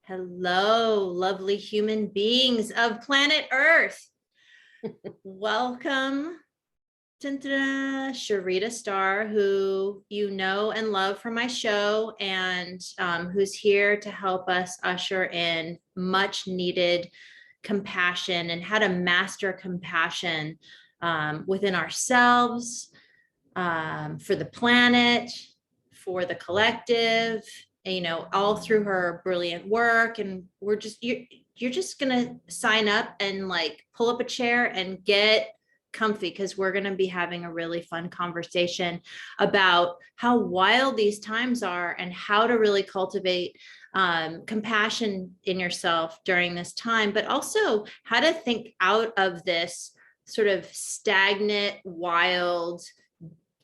Hello, lovely human beings of planet Earth. Welcome to Sharita Star, who you know and love from my show, and who's here to help us usher in much needed compassion and how to master compassion within ourselves, for the planet, for the collective, all through her brilliant work. And you're just gonna sign up and like pull up a chair and get comfy, because we're going to be having a really fun conversation about how wild these times are and how to really cultivate compassion in yourself during this time, but also how to think out of this sort of stagnant, wild,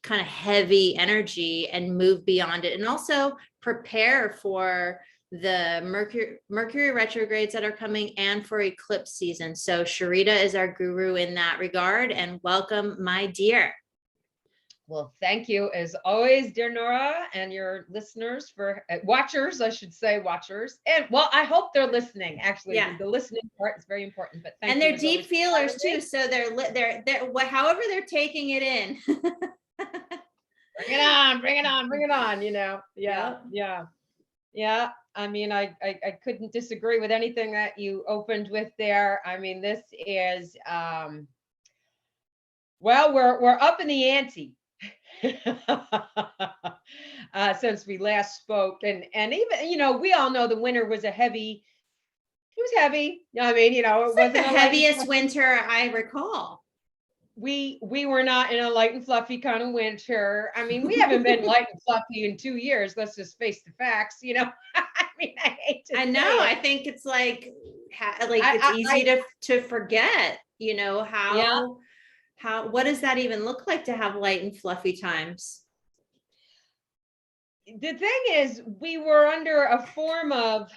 kind of heavy energy and move beyond it, and also prepare for the Mercury retrogrades that are coming and for eclipse season. So Sharita is our guru in that regard, and welcome, my dear. Well, thank you as always, dear Nora, and your listeners for watchers, I should say watchers. And well, I hope they're listening. Actually, yeah. The listening part is very important. But thank and you. They're deep feelers too, so they're however they're taking it in. Bring it on, bring it on, bring it on. Yep. Yeah. I mean, I couldn't disagree with anything that you opened with there. I mean, this is well, we're up in the ante. Since we last spoke, and even we all know the winter was heavy. It was heavy. I mean, it wasn't like the heaviest winter I recall. We were not in a light and fluffy kind of winter. I mean, we haven't been light and fluffy in 2 years. Let's just face the facts. I mean, I hate to. I know. I think it's like it's easy to forget. What does that even look like to have light and fluffy times? The thing is, we were under a form of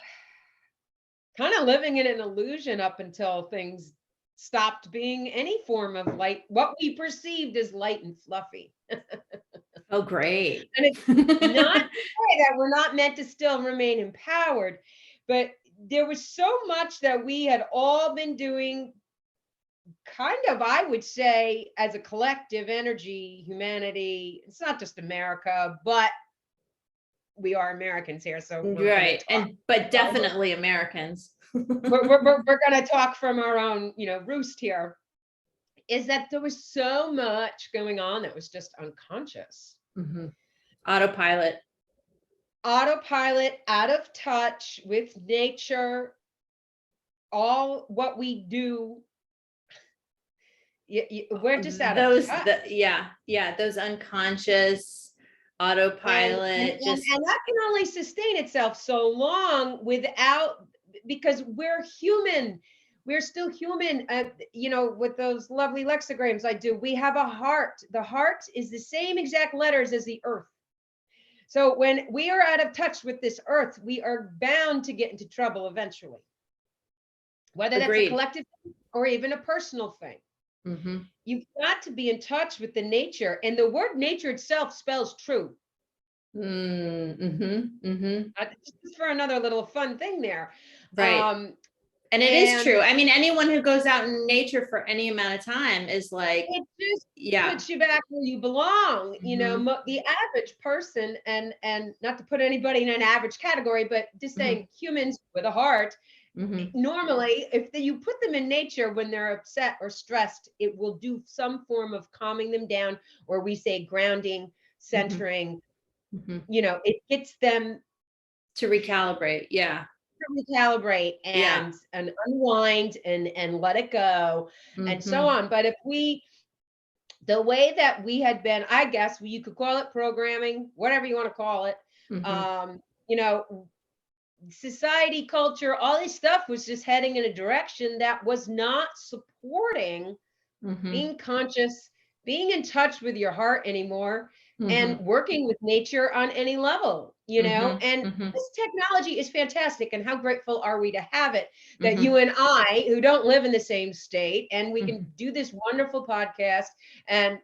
kind of living in an illusion up until things stopped being any form of light, what we perceived as light and fluffy. Oh, great. And it's not to say that we're not meant to still remain empowered, but there was so much that we had all been doing, kind of, I would say, as a collective energy, humanity. It's not just America, but we are Americans here, so right, but definitely Americans. we're going to talk from our own, roost here. Is that there was so much going on that was just unconscious. Mm-hmm. Autopilot, out of touch with nature. All what we do, we're just out of touch. Those unconscious autopilot, and that can only sustain itself so long because we're human. We're still human. With those lovely lexigrams I do, we have a heart. The heart is the same exact letters as the earth. So when we are out of touch with this earth, we are bound to get into trouble eventually, whether that's a collective thing or even a personal thing. Mm-hmm. You've got to be in touch with the nature, and the word nature itself spells true. Mm-hmm. Mm-hmm. Just for another little fun thing there. Right. And it is true. I mean, anyone who goes out in nature for any amount of time is like, it just puts you back where you belong. Mm-hmm. The average person, and not to put anybody in an average category, but just saying humans with a heart. Mm-hmm. Normally, if you put them in nature when they're upset or stressed, it will do some form of calming them down, or we say grounding, centering. Mm-hmm. It gets them to recalibrate. Yeah. Recalibrate and unwind and let it go, and so on. But if the way that we had been, I guess you could call it programming, whatever you want to call it. Society, culture, all this stuff was just heading in a direction that was not supporting being conscious, being in touch with your heart anymore. and working with nature on any level, and Mhm. this technology is fantastic. And how grateful are we to have it, that you and I, who don't live in the same state, and we can do this wonderful podcast, and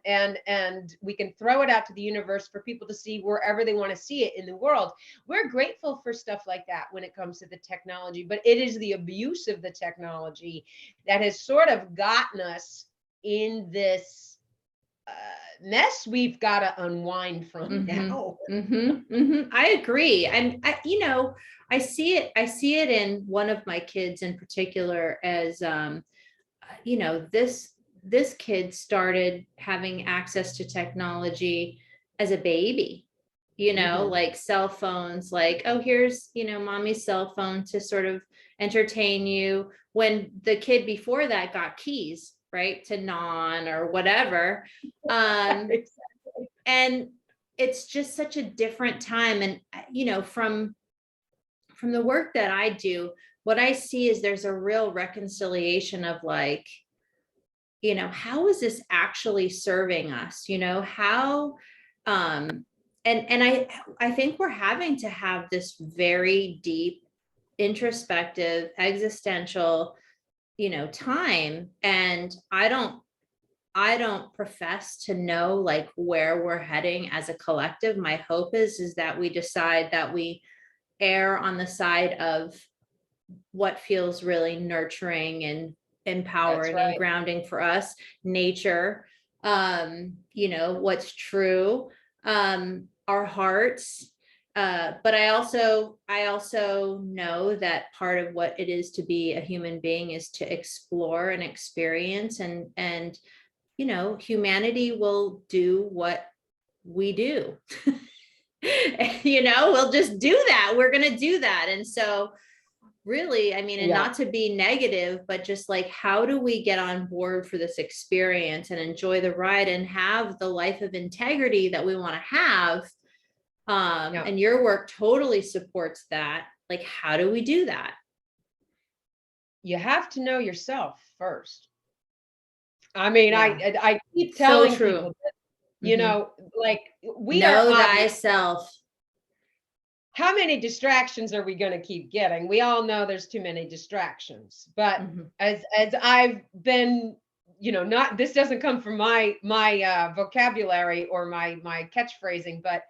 we can throw it out to the universe for people to see wherever they want to see it in the world. We're grateful for stuff like that when it comes to the technology, but it is the abuse of the technology that has sort of gotten us in this mess we've got to unwind from now. I agree. And I see it in one of my kids in particular as, this kid started having access to technology as a baby, like cell phones, like, oh, here's, mommy's cell phone to sort of entertain you, when the kid before that got keys, right, to non or whatever. And it's just such a different time. And, from the work that I do, what I see is there's a real reconciliation of like, how is this actually serving us? How, and I think we're having to have this very deep, introspective, existential, time. And I don't profess to know like where we're heading as a collective. My hope is that we decide that we err on the side of what feels really nurturing and empowering and grounding for us, nature, what's true, our hearts. But I also know that part of what it is to be a human being is to explore and experience, and humanity will do what we do. We'll just do that. We're going to do that. And so really, I mean, and not to be negative, but just like, how do we get on board for this experience and enjoy the ride and have the life of integrity that we want to have? And your work totally supports that. Like, how do we do that? You have to know yourself first. I mean, I keep telling people that, like, we know thyself. How many distractions are we going to keep getting? We all know there's too many distractions, but as I've been, not, this doesn't come from my vocabulary or my catchphrasing, but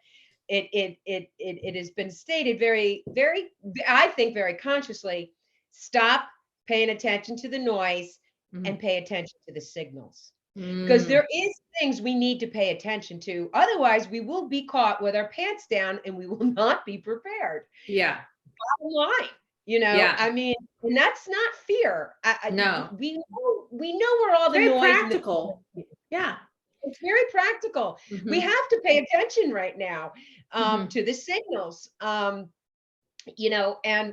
it has been stated very, very, I think very consciously: stop paying attention to the noise and pay attention to the signals. Because there is things we need to pay attention to. Otherwise, we will be caught with our pants down and we will not be prepared. Yeah. Bottom line, I mean, and that's not fear. No. We know where all the noise. Practical. Yeah. It's very practical. We have to pay attention right now to the signals. And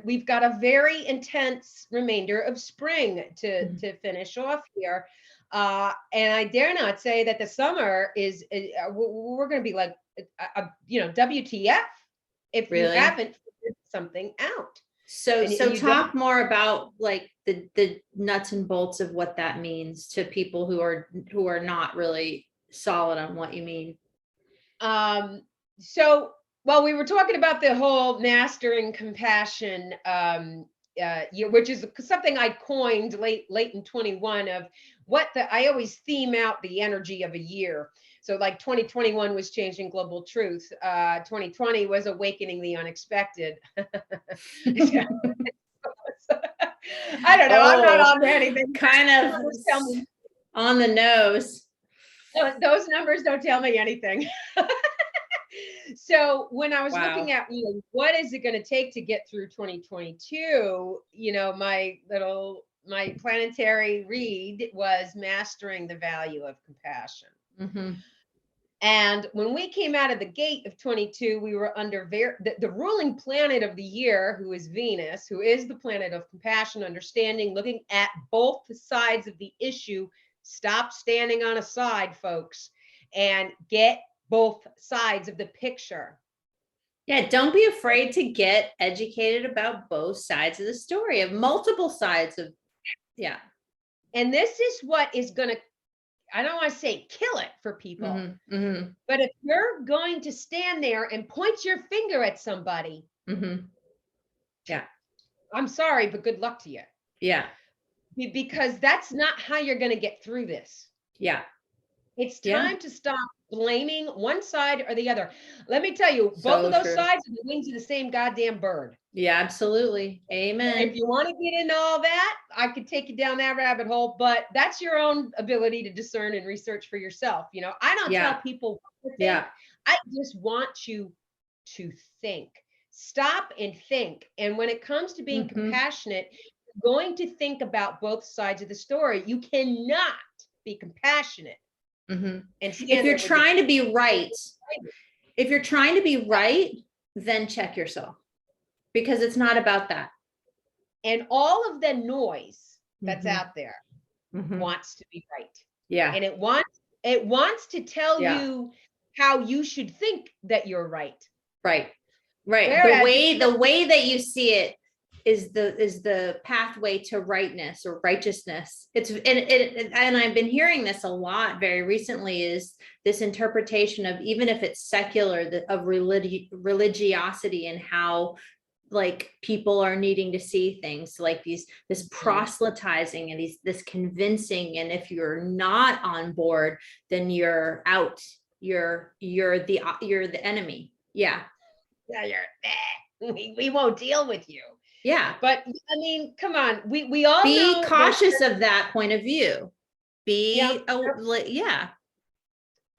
we've got a very intense remainder of spring to finish off here. And I dare not say that the summer is, we're going to be like, WTF if you haven't figured something out. So talk more about like the nuts and bolts of what that means to people who are not really solid on what you mean. So, well, we were talking about the whole mastering compassion, which is something I coined late in 21 of I always theme out the energy of a year. So like 2021 was changing global truth. 2020 was awakening the unexpected. I don't know. I'm not on anything. Kind of on the nose. Those numbers don't tell me anything. So when I was looking at, what is it going to take to get through 2022, my planetary read was mastering the value of compassion. And when we came out of the gate of 22, we were under the ruling planet of the year, who is Venus, who is the planet of compassion, understanding, looking at both sides of the issue. Stop standing on a side, folks, and get both sides of the picture. Yeah, don't be afraid to get educated about both sides of the story, of multiple sides of, And this is what is going to I don't want to say kill it for people, Mm-hmm. Mm-hmm. but if you're going to stand there and point your finger at somebody, Mm-hmm. Yeah. I'm sorry, but good luck to you. Yeah. Because that's not how you're going to get through this. Yeah. It's Yeah. time to stop blaming one side or the other. Let me tell you, both So of those true. sides are the wings of the same goddamn bird. Yeah, absolutely. Amen. If you want to get into all that, I could take you down that rabbit hole, but that's your own ability to discern and research for yourself. You know, I don't tell people what to think. Yeah. I just want you to think. Stop and think. And when it comes to being compassionate, you're going to think about both sides of the story. You cannot be compassionate. And if you're trying to be right, then check yourself, because it's not about that. And all of the noise that's out there wants to be right. Yeah. And it wants to tell you how you should think that you're right. Right. Right. Whereas the way that you see it is the pathway to rightness or righteousness. And I've been hearing this a lot very recently, is this interpretation of, even if it's secular, of religiosity, and how like people are needing to see things like this proselytizing and this convincing. And if you're not on board, then you're out. You're the enemy. Yeah. We won't deal with you. Yeah. But I mean, come on. We all be cautious of that point of view. Yeah.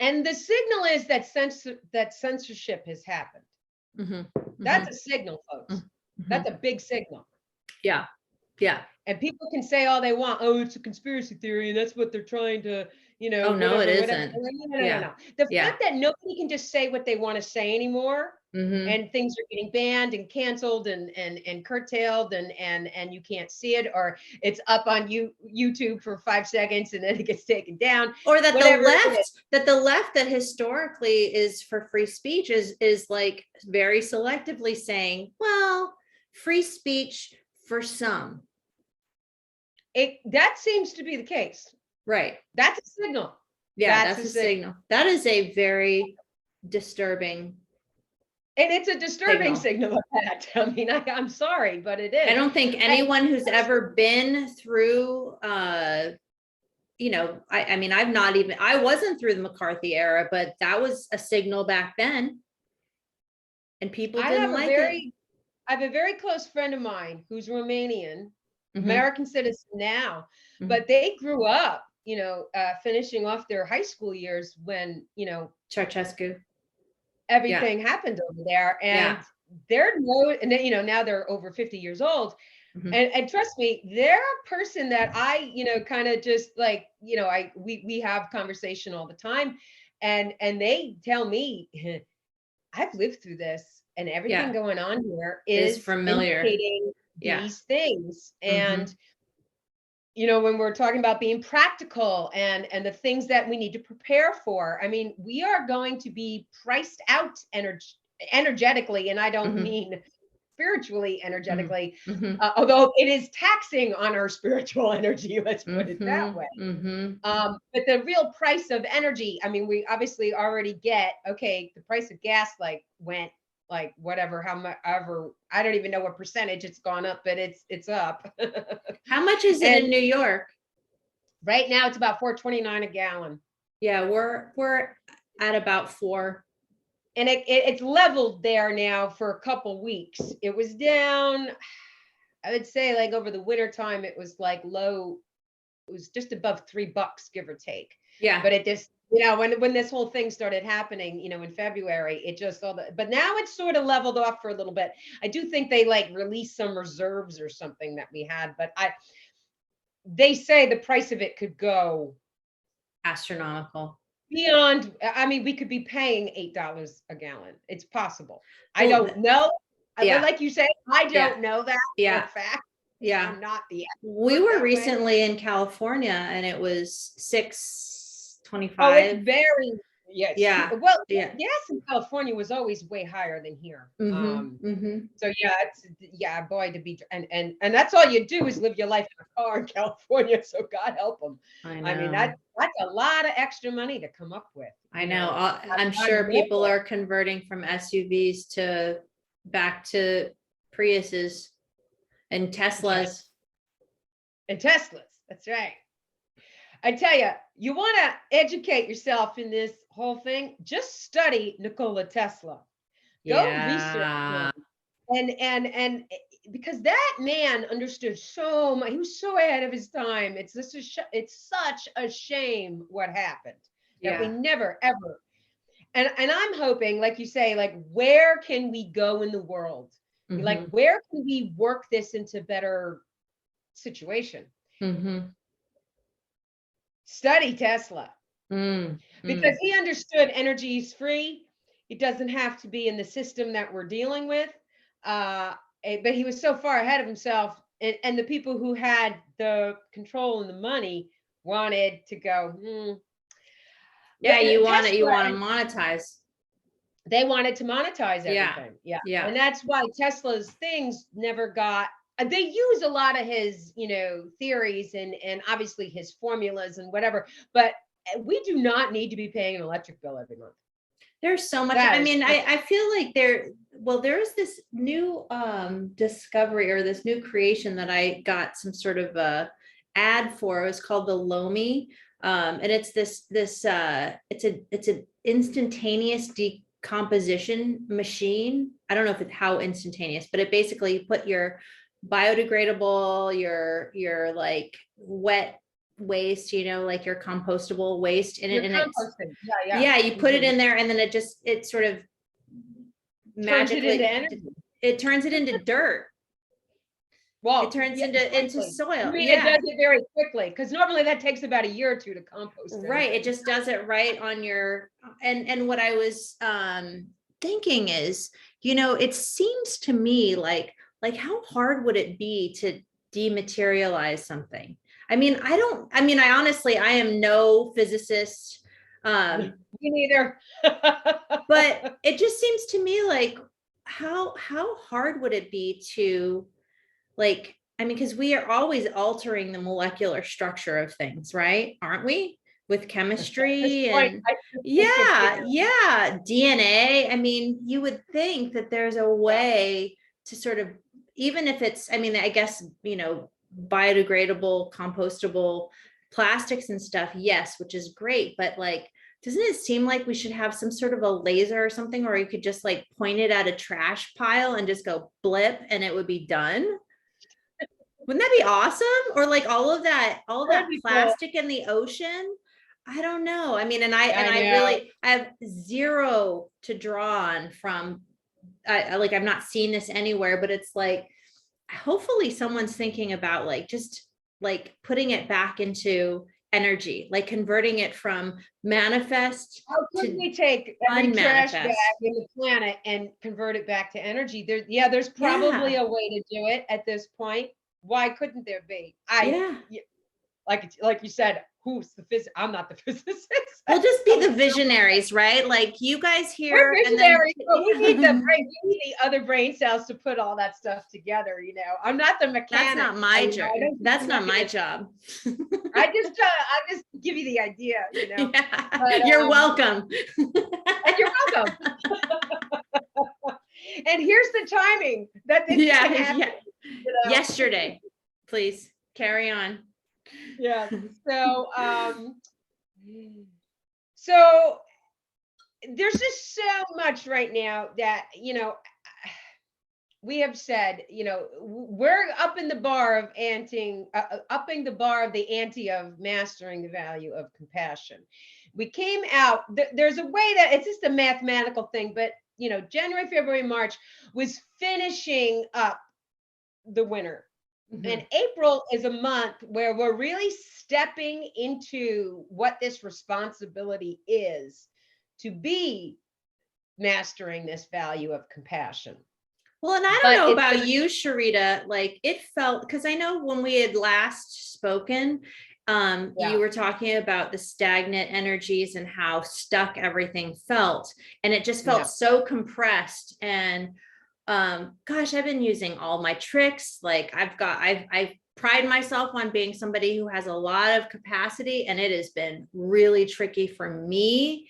And the signal is that censorship has happened. That's a signal, folks. That's a big signal. Yeah. Yeah. And people can say all they want. Oh, it's a conspiracy theory, and that's what they're trying to, Oh, no, it isn't. No. The fact that nobody can just say what they want to say anymore, and things are getting banned and canceled and curtailed, and you can't see it, or it's up on YouTube for 5 seconds and then it gets taken down. Or that the left that historically is for free speech is like very selectively saying, well, free speech for some. That seems to be the case. Right. That's a signal. Yeah, that's a signal. That is a very disturbing. And it's a disturbing signal of that. I mean, I'm sorry, but it is. I don't think anyone who's ever been through, I mean, I wasn't through the McCarthy era, but that was a signal back then. And people didn't like it. I have a very close friend of mine who's Romanian, American citizen now, but they grew up, finishing off their high school years when, Ceausescu. Everything happened over there, and now they're over 50 years old. And trust me, they're a person that I, kind of just like, we have conversation all the time, and they tell me, I've lived through this, and everything going on here is familiar. Indicating these things. And when we're talking about being practical and the things that we need to prepare for, I mean, we are going to be priced out energetically, and I don't mean spiritually energetically, although it is taxing on our spiritual energy, let's put it that way. But the real price of energy, I mean, we obviously already get, the price of gas went whatever, however, I don't even know what percentage it's gone up, but it's up. How much is it in New York? Right now it's about $4.29 a gallon. Yeah, we're at about $4. And it's leveled there now for a couple weeks. It was down, I would say over the winter time, it was low. It was just above $3, give or take. Yeah. But it just, when this whole thing started happening, in February, it just but now it's sort of leveled off for a little bit. I do think they released some reserves or something that we had, but they say the price of it could go astronomical. Beyond, I mean, we could be paying $8 a gallon. It's possible. I don't know. Like you say, I don't know that for a fact. Yeah. I'm not the expert. We were recently in California and it was $6.25. Oh, it's very, Yes. Yeah. Well, Yeah. gas in California was always way higher than here. So yeah, boy, to be and that's all you do is live your life in a car in California. So God help them. I I mean, know. that's a lot of extra money to come up with. I know. I'm I sure know people it. are converting from SUVs to back to Priuses and Right. Teslas. And Teslas. That's right. I tell you, you want to educate yourself in this whole thing. Just study Nikola Tesla. Go research Yeah. him. And because that man understood so much, he was so ahead of his time. It's such a shame what happened that we Yeah. never ever. And I'm hoping, like you say, like where can we go in the world? Like Mm-hmm. where can we work this into better situation? Mm-hmm. Study Tesla Mm, because mm. he understood energy is free. It doesn't have to be in the system that we're dealing with. But he was so far ahead of himself, and the people who had the control and the money wanted to go. Yeah, you Tesla, want to monetize. they wanted to monetize Yeah. everything. Yeah, Yeah. and that's why Tesla's things never got. They use a lot of his, theories and obviously his formulas and whatever, but we do not need to be paying an electric bill every month. There's so much. That I is mean, perfect. I feel like there's this new discovery or this new creation that I got some sort of a ad for. It was called the Lomi. And it's it's an instantaneous decomposition machine. I don't know if it's how instantaneous, but it basically you put your biodegradable, your like wet waste, like your compostable waste in it, You're and it's composting. Yeah, yeah, you put it Mhm. in there and then it sort of Turns it into magically energy. it turns it into dirt. It Well, turns yeah, into quickly. I soil. mean, it Yeah. does it very quickly because normally that takes about a year or two to compost Right. It anything. just does it right on your and what I was thinking is, it seems to me like how hard would it be to dematerialize something? I honestly I am no physicist. Me neither. But it just seems to me like how hard would it be to because we are always altering the molecular structure of things, right? Aren't we? With At this chemistry point, and I just think of, yeah, DNA. I mean, you would think that there's a yeah, way to sort of, even if it's, I guess, biodegradable, compostable plastics and stuff, yes, which is great. But doesn't it seem like we should have some sort of a laser or something where you could just point it at a trash pile and just go blip and it would be done? Wouldn't that be awesome? Or all that'd that be cool. plastic in the ocean? I don't know. I mean, I I know. really I have zero to draw on from I've not seen this anywhere, but it's hopefully someone's thinking about just putting it back into energy, converting it from manifest How could to we take every trash bag unmanifest. in the planet and convert it back to energy? There's probably Yeah. a way to do it at this point. Why couldn't there be? Yeah. Like you said, who's the physicist? I'm not the physicist. We'll just be the visionaries, right? Like you guys We're here and then visionaries, but we need the brain, we need the other brain cells to put all that stuff together. I'm not the mechanic. that's not my job. I don't do That's the not my mechanism. job. I just give you the idea. Yeah. But You're welcome. and you're welcome. And here's the timing that this Yeah, can happen. yeah. Yesterday, please carry on. Yeah. So there's just so much right now that we have said, we're upping the bar of upping the bar of the ante of mastering the value of compassion. We came out, there's a way that it's just a mathematical thing, but January, February, March was finishing up the winter. Mhm. And April is a month where we're really stepping into what this responsibility is to be mastering this value of compassion. Well, and I don't But know it's about gonna you, Sharita, it felt, because I know when we had last spoken, You were talking about the stagnant energies and how stuck everything felt, and it just felt so compressed. And gosh, I've been using all my tricks. Like I've pride myself on being somebody who has a lot of capacity, and it has been really tricky for me.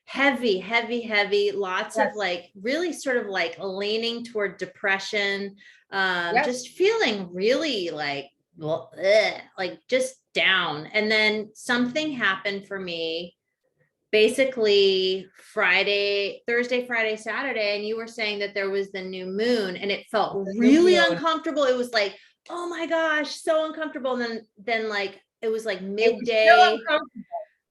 Heavy, lots of like really sort of like leaning toward depression, just feeling really like, well, like just down. And then something happened for me basically Thursday, Friday, Saturday. And you were saying that there was the new moon, and it felt really uncomfortable. It was like, oh my gosh, so uncomfortable. And then like, it was like midday,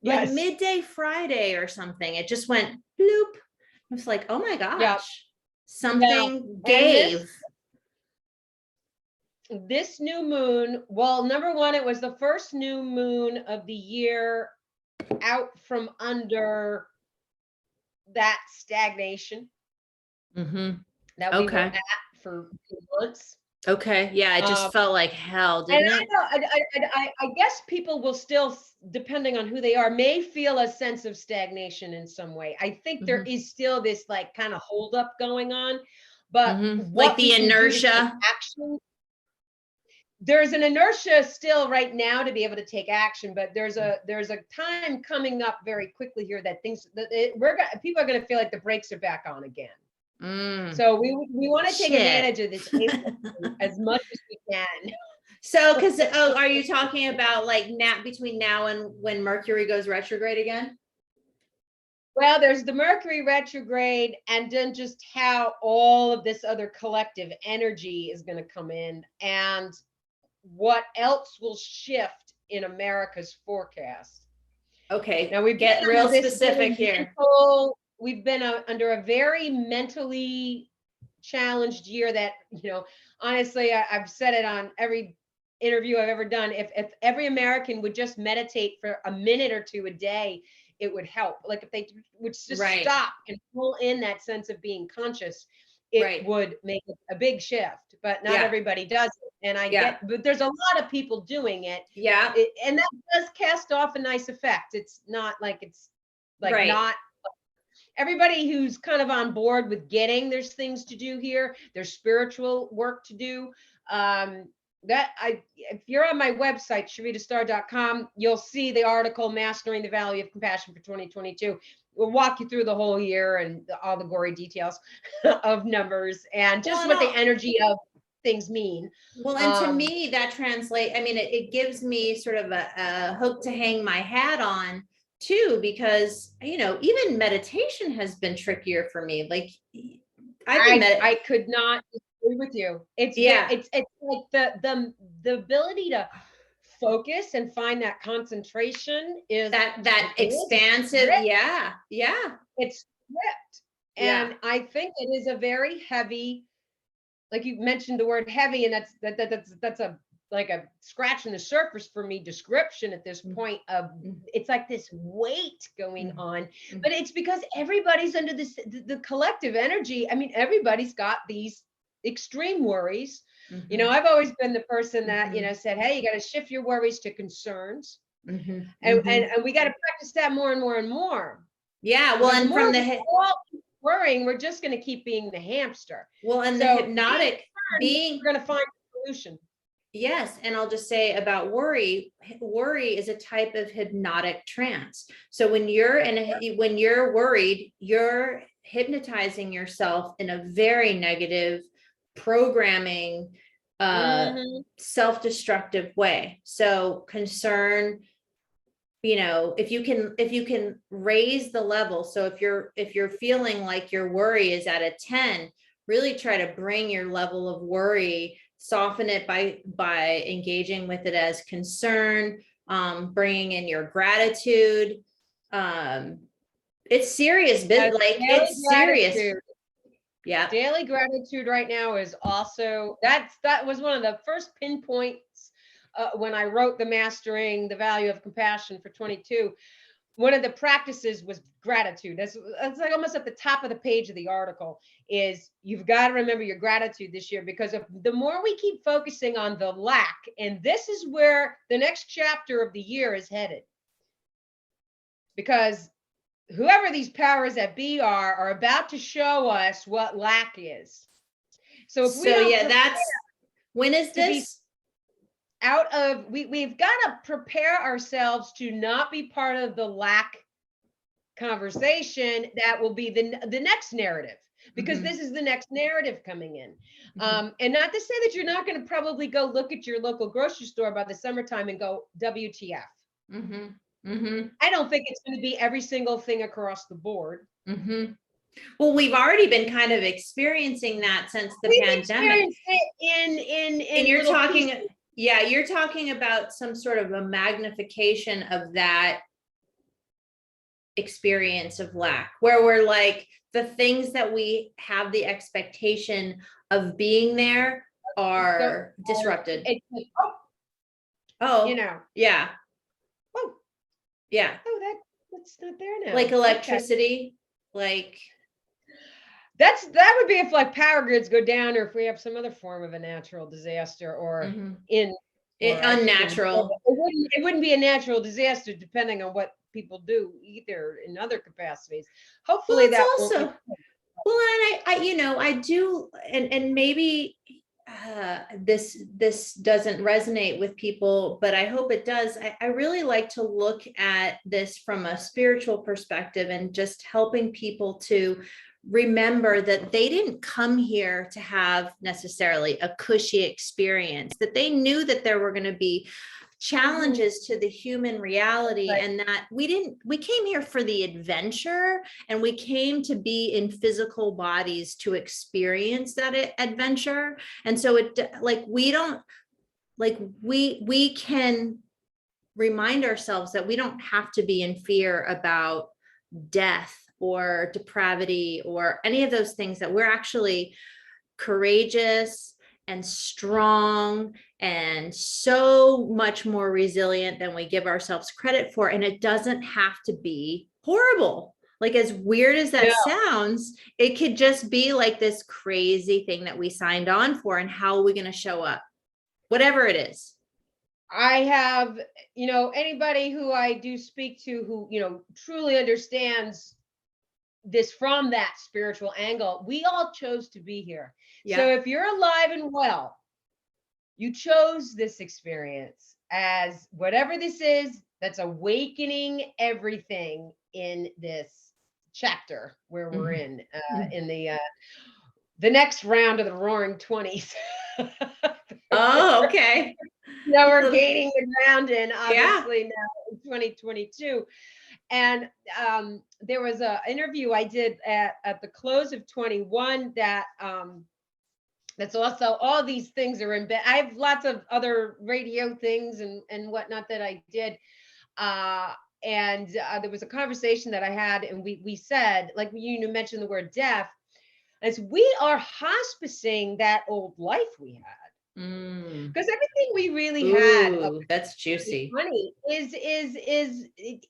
like midday Friday or something. It just went bloop. I was like, oh my gosh, something gave. This new moon, well, number one, it was the first new moon of the year out from under that stagnation that we were at for months. Okay. Yeah, it just felt like hell, didn't it? I guess people will still, depending on who they are, may feel a sense of stagnation in some way. I think there is still this like kind of hold up going on, but like the inertia. There's an inertia still right now to be able to take action, but there's a time coming up very quickly here that people are going to feel like the brakes are back on again. So we want to take advantage of this as much as we can. So, because are you talking about like between now and when Mercury goes retrograde again? Well, there's the Mercury retrograde, and then just how all of this other collective energy is going to come in, and what else will shift in America's forecast. Okay. Now we get real specific here. We've been under a very mentally challenged year that, honestly, I've said it on every interview I've ever done. If every American would just meditate for a minute or two a day, it would help. Like if they would just stop and pull in that sense of being conscious, it would make a big shift, but not everybody does it. And but there's a lot of people doing it. And that does cast off a nice effect. It's not like it's like not everybody who's kind of on board with there's things to do here. There's spiritual work to do. If you're on my website, sharitastar.com, you'll see the article, Mastering the Value of Compassion for 2022. We'll walk you through the whole year and all the gory details of numbers and just what the energy of things mean. Well, and to me, that translates, I mean, it gives me sort of a hook to hang my hat on too, because, even meditation has been trickier for me. Like I could not agree with you. It's like the ability to focus and find that concentration is that expansive. It's script. And I think it is a very heavy, like you mentioned the word heavy, and that's a like a scratch in the surface for me description at this point of it's like this weight going on, but it's because everybody's under the collective energy. I mean, everybody's got these extreme worries. I've always been the person that said, hey, you got to shift your worries to concerns, and we got to practice that more and more and more. Well, and from the worrying, we're just going to keep being the hamster. Well, and the hypnotic being, we're going to find a solution. Yes. And I'll just say about worry is a type of hypnotic trance. So when you're worried, you're hypnotizing yourself in a very negative programming, self-destructive way. So concern, if you can raise the level. So if you're feeling like your worry is at a 10, really try to bring your level of worry, soften it by engaging with it as concern, bringing in your gratitude. It's serious, but it's serious. Yeah. Daily gratitude right now is also, that was one of the first pinpoints when I wrote the Mastering the Value of Compassion for 22, one of the practices was gratitude. That's like almost at the top of the page of the article is you've got to remember your gratitude this year, because of the more we keep focusing on the lack, and this is where the next chapter of the year is headed, because whoever these powers that be are about to show us what lack is. So if we don't yeah, when is this? We've got to prepare ourselves to not be part of the lack conversation. That will be the next narrative, because this is the next narrative coming in. And not to say that you're not going to probably go look at your local grocery store by the summertime and go, WTF. I don't think it's going to be every single thing across the board. Well, we've already been kind of experiencing that since the pandemic. And you're talking, pieces. Yeah, you're talking about some sort of a magnification of that experience of lack, where we're like, the things that we have the expectation of being there are disrupted. You know. Yeah. Oh. Yeah. Oh, that's not there now. Like electricity, like. That would be if like power grids go down, or if we have some other form of a natural disaster, or unnatural. It wouldn't be a natural disaster, depending on what people do either in other capacities. Hopefully that also. Well, and I do, and maybe this doesn't resonate with people, but I hope it does. I really like to look at this from a spiritual perspective, and just helping people to remember that they didn't come here to have necessarily a cushy experience, that they knew that there were going to be challenges to the human reality, right. And that we came here for the adventure, and we came to be in physical bodies to experience that adventure. And so we can remind ourselves that we don't have to be in fear about death or depravity or any of those things, that we're actually courageous and strong and so much more resilient than we give ourselves credit for. And it doesn't have to be horrible. Like, as weird as that sounds, it could just be like this crazy thing that we signed on for, and how are we going to show up, whatever it is. I have, anybody who I do speak to who, truly understands this from that spiritual angle. We all chose to be here. Yeah. So if you're alive and well, you chose this experience as whatever this is, that's awakening everything in this chapter where we're in the next round of the Roaring 20s. Oh, okay. Now we're gaining the ground in, obviously, now in 2022. And there was an interview I did at the close of 21 that that's also, all these things are in bed. I have lots of other radio things and whatnot that I did. And there was a conversation that I had, and we said, like, you mentioned the word death, as we are hospicing that old life we had. Because everything we really had, that's juicy. Money is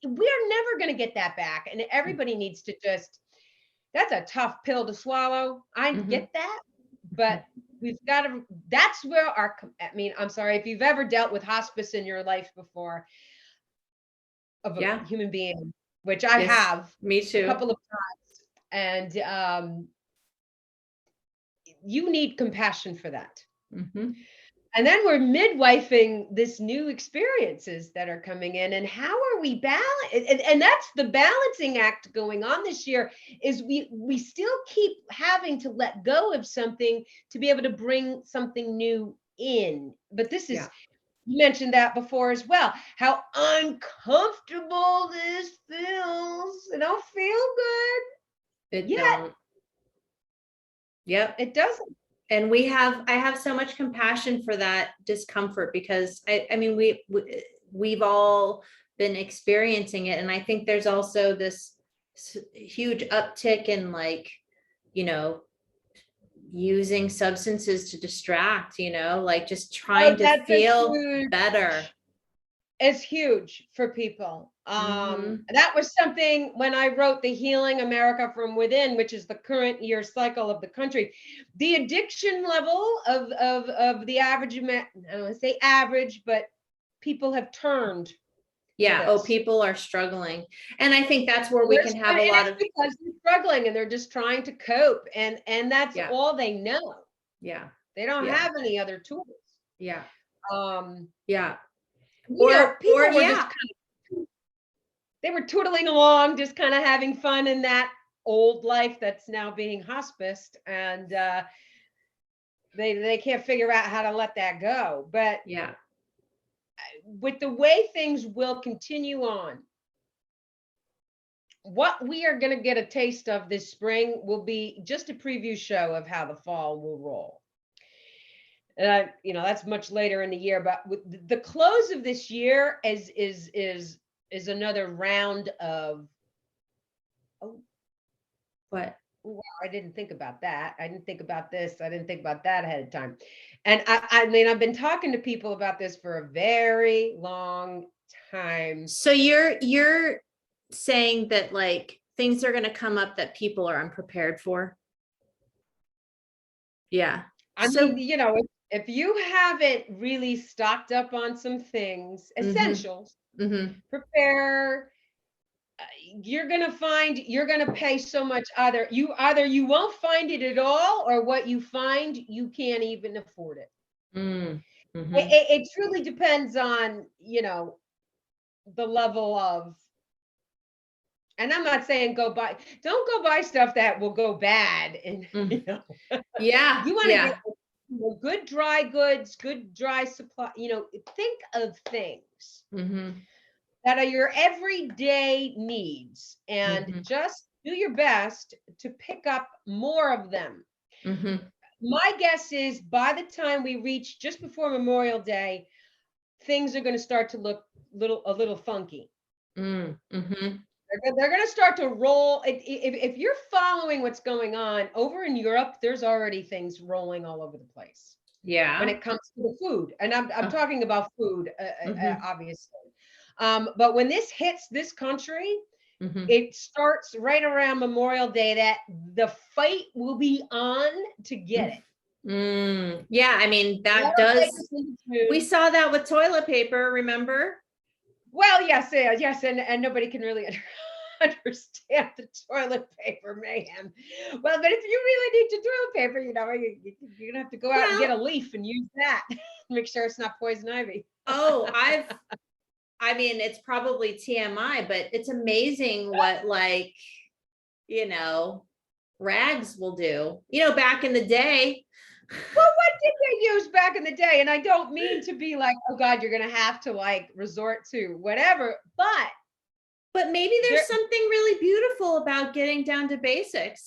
we're never going to get that back, and everybody needs to just. That's a tough pill to swallow. I get that, but we've got to. That's where I'm sorry if you've ever dealt with hospice in your life before, of a human being, which I have. Me too. A couple of times, and you need compassion for that. And then we're midwifing this new experiences that are coming in, and how are we and that's the balancing act going on this year, is we still keep having to let go of something to be able to bring something new in. But this is, you mentioned that before as well, how uncomfortable this feels. It don't feel good. It don't. Yep. It doesn't. And I have so much compassion for that discomfort, because I mean, we've all been experiencing it. And I think there's also this huge uptick in, like, using substances to distract, like just trying to feel better. is huge for people. Mhm. That was something when I wrote the Healing America from Within, which is the current year cycle of the country. The addiction level of the average, I don't want to say average, but people have turned to Yeah. Oh, this. people are struggling. And I think that's where we can have a lot It's of, because they're struggling and they're just trying to cope, and that's yeah, all they know. yeah, They don't yeah, have any other tools. yeah, Um, yeah. Or People were just yeah, kind of, they were tootling along, just kind of having fun in that old life that's now being hospiced, and they can't figure out how to let that go. But yeah. with the way things will continue on, what we are going to get a taste of this spring will be just a preview show of how the fall will roll. And that's much later in the year, but with the close of this year is another round of, oh, What? wow, I didn't think about that. I didn't think about this. I didn't think about that ahead of time. And I mean, I've been talking to people about this for a very long time. So you're saying that like things are going to come up that people are unprepared for? Yeah. I mean, So, if you haven't really stocked up on some things, mhm, essentials, mhm, prepare, you're gonna pay so much. Either you won't find it at all, or what you find, you can't even afford it. mm, It, mhm, it, it truly depends on, the level of, and I'm not saying don't go buy stuff that will go bad. And, mm. Yeah, you want to get yeah. good dry goods, good dry supply, think of things Mhm, that are your everyday needs, and mhm, just do your best to pick up more of them. mhm, My guess is by the time we reach just before Memorial Day, things are going to start to look a little funky. mhm. They're going to start to roll. If you're following what's going on over in Europe, there's already things rolling all over the place when Yeah. it comes to the food. And I'm Oh, talking about food, mhm, obviously. But when this hits this country, mhm. it starts right around Memorial Day, that the fight will be on to get it. Yeah, I mean, that That'll take does, us into we June. saw that with toilet paper, remember? Well, yes, yes, and nobody can really understand the toilet paper mayhem. Well, but if you really need your toilet paper, you're gonna have to go out and get Well, a leaf and use that. Make sure it's not poison ivy. oh, I mean, it's probably TMI, but it's amazing what like, you know, rags will do. Back in the day. Well, what did they use back in the day? And I don't mean to be like, oh God, you're gonna have to like resort to whatever, but But maybe there there's something really beautiful about getting down to basics?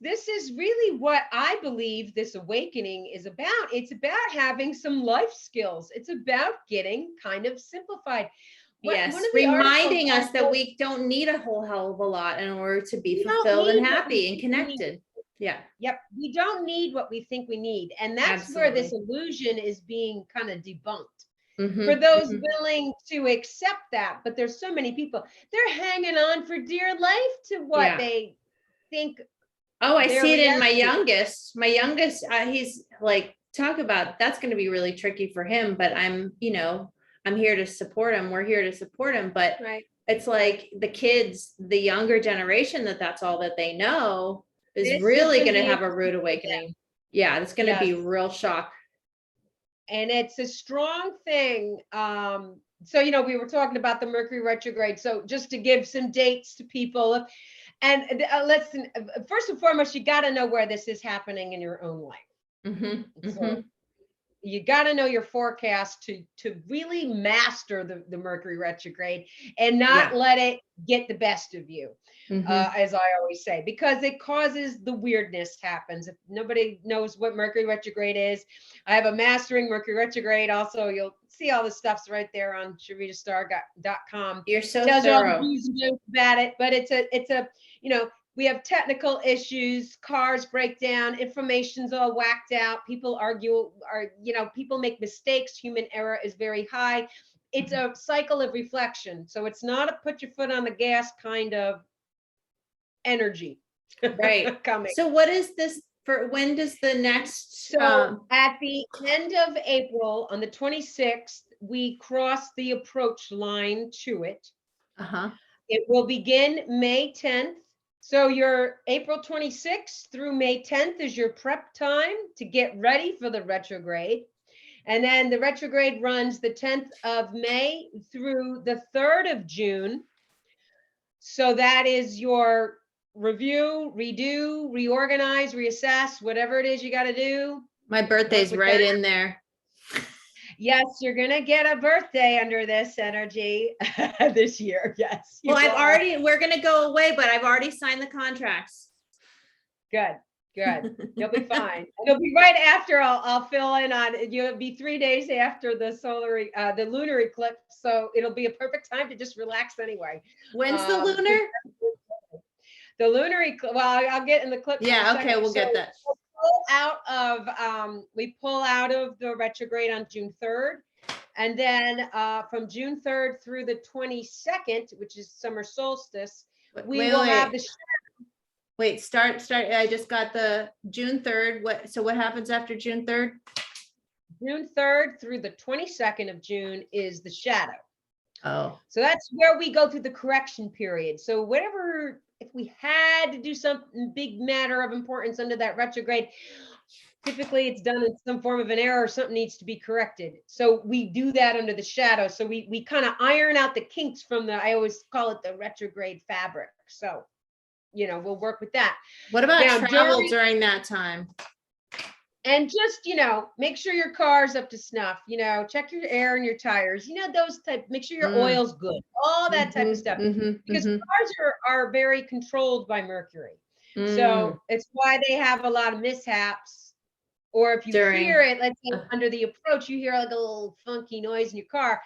this is really what I believe this awakening is about. It's about having some life skills. It's about getting kind of simplified. One Yes, of the articles reminding I us that wrote, we don't need a whole hell of a lot in order to be we don't fulfilled and need what we happy and think we need. connected. Yeah, Yep, we don't need what we think we need. And that's where this absolutely. illusion is being kind of debunked. For Hmm, those hmm. willing to accept that, but there's so many people, they're hanging on for dear life to what Yeah. they think Oh, I their see it in my reality. youngest. My youngest, he's like, talk about that's going to be really tricky for him, but I'm here to support him. We're here to support him. But Right, it's right. like the kids, the younger generation, that's all that they know is This is really going to going to be have a interesting rude for them. awakening. Yeah, it's going to Yes. be real shock. And it's a strong thing. So, we were talking about the Mercury retrograde. So, just to give some dates to people, and listen, first and foremost, you got to know where this is happening in your own life. Hmm, So, hmm. you got to know your forecast to really master the Mercury retrograde and not Yeah. let it get the best of you. Hmm. As I always say, because it causes the weirdness happens. If nobody knows what Mercury retrograde is, I have a Mastering Mercury Retrograde. Also, you'll see all the stuff's right there on sharitastar.com. You're so Tells you all the thorough. do's and don'ts about it. But it's a, we have technical issues, cars break down, information's all whacked out, people argue, people make mistakes, human error is very high. It's a cycle of reflection. So it's not a put your foot on the gas kind of energy. Right. Coming. So what is this for? When does the next? So at the end of April, on the 26th, we cross the approach line to it. It will begin May 10th. So your April 26th through May 10th is your prep time to get ready for the retrograde. And then the retrograde runs the 10th of May through the 3rd of June. So that is your review, redo, reorganize, reassess, whatever it is you got to do. My birthday's right in there. Yes, you're going to get a birthday under this energy this year. Yes. Well, we're going to go away, but I've already signed the contracts. Good. You'll be fine. It'll be right after I'll fill in on it. You'll be 3 days after the lunar eclipse. So it'll be a perfect time to just relax anyway. When's the lunar? The lunar eclipse. Well, I'll get in the clip. Yeah. Okay. We'll get that. We pull out of the retrograde on June 3rd. And then from June 3rd through the 22nd, which is summer solstice, we will have the Wait, start. I just got the June 3rd. What happens after June 3rd? June 3rd through the 22nd of June is the shadow. Oh. So that's where we go through the correction period. So whatever, if we had to do some big matter of importance under that retrograde, typically it's done in some form of an error or something needs to be corrected. So we do that under the shadow. So we kind of iron out the kinks from I always call it the retrograde fabric. So we'll work with that. What about travel during that time? And just, make sure your car's up to snuff, check your air and your tires, those type, make sure your oil's good, all that type of stuff. Because cars are very controlled by Mercury. So it's why they have a lot of mishaps. Or if you hear it, let's say under the approach, you hear like a little funky noise in your car,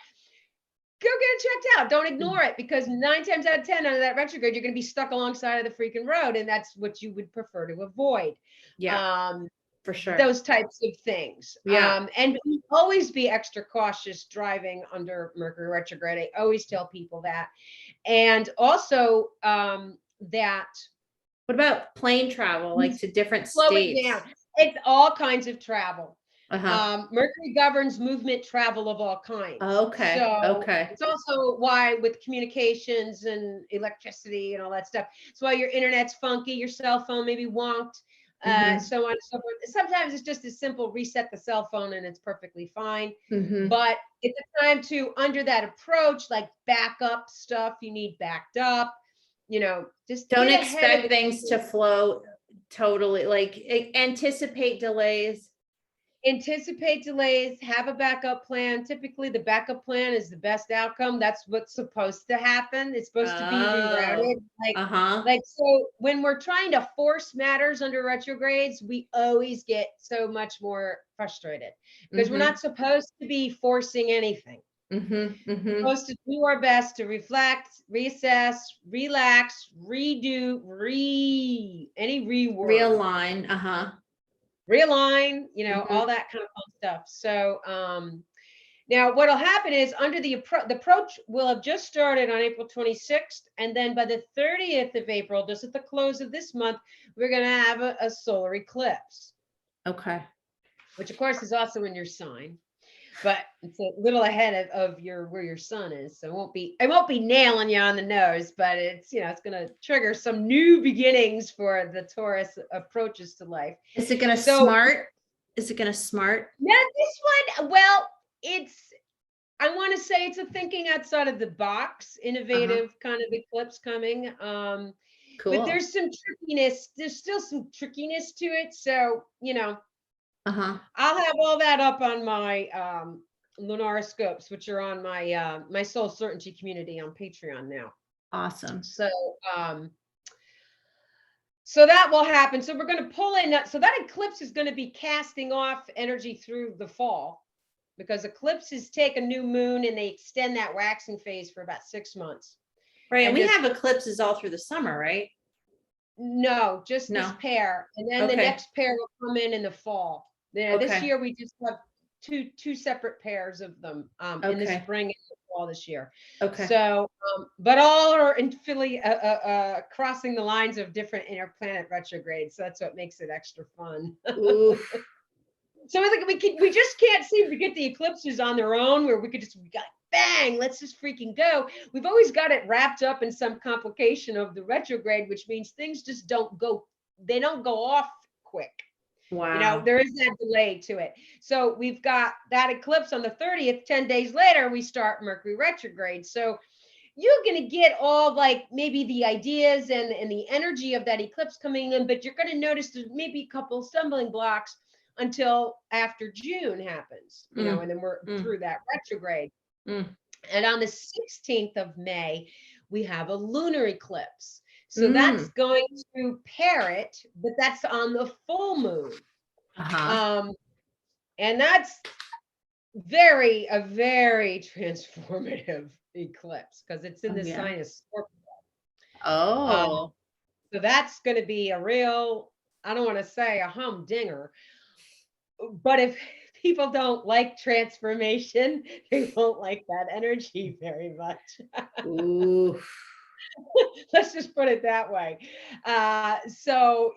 go get it checked out. Don't ignore it, because 9 times out of 10 under that retrograde, you're going to be stuck alongside of the freaking road. And that's what you would prefer to avoid. Yeah, for sure. Those types of things. Yeah. And always be extra cautious driving under Mercury retrograde. I always tell people that. And also that. What about plane travel, like to different states? Down. It's all kinds of travel. Mercury governs movement travel of all kinds. Okay. So it's also why with communications and electricity and all that stuff, it's why your internet's funky, your cell phone maybe wonked, so on and so forth. Sometimes it's just as simple, reset the cell phone and it's perfectly fine. But it's a time to, under that approach, like backup stuff you need backed up, just don't expect things to flow totally, like anticipate delays, have a backup plan. Typically the backup plan is the best outcome. That's what's supposed to happen. It's supposed to be rerouted. Like, so when we're trying to force matters under retrogrades, we always get so much more frustrated because we're not supposed to be forcing anything. We're supposed to do our best to reflect, reassess, relax, redo, realign, all that kind of fun stuff. So now what'll happen is under the approach will have just started on April 26th, and then by the 30th of April, just at the close of this month, we're going to have a solar eclipse. Okay. Which of course is also in your sign. But it's a little ahead of where your sun is, so I won't be nailing you on the nose, but it's it's going to trigger some new beginnings for the Taurus approaches to life. Is it going to smart? Is it going to smart? Yeah, this one. Well, I want to say it's a thinking outside of the box, innovative kind of eclipse coming. Cool. But there's some trickiness. There's still some trickiness to it, so I'll have all that up on my Lunaroscopes, which are on my my Soul Certainty community on Patreon now. Awesome. So so that will happen. So we're going to pull in so that eclipse is going to be casting off energy through the fall, because eclipses take a new moon and they extend that waxing phase for about 6 months. Right, and we have eclipses all through the summer, right? No, just this No. pair, and then the Okay. next pair will come in the fall. Yeah, this Okay. year we just have two separate pairs of them in the Okay. spring and the fall this year. Okay. So, but all are in Philly, crossing the lines of different inner planet retrogrades. So that's what makes it extra fun. Oof. So like we just can't seem to get the eclipses on their own where we got bang, let's just freaking go. We've always got it wrapped up in some complication of the retrograde, which means things just they don't go off quick. Wow. There is that delay to it. So we've got that eclipse on the 30th, 10 days later, we start Mercury retrograde. So you're going to get all like maybe the ideas and the energy of that eclipse coming in, but you're going to notice there's maybe a couple stumbling blocks until after June happens, and then we're through that retrograde. And on the 16th of May, we have a lunar eclipse. So that's going to pair it, but that's on the full moon. And that's a very transformative eclipse because it's in the sign of Scorpio. So that's going to be a real, I don't want to say a humdinger, but if people don't like transformation, they won't like that energy very much. Oof. Let's just put it that way. So,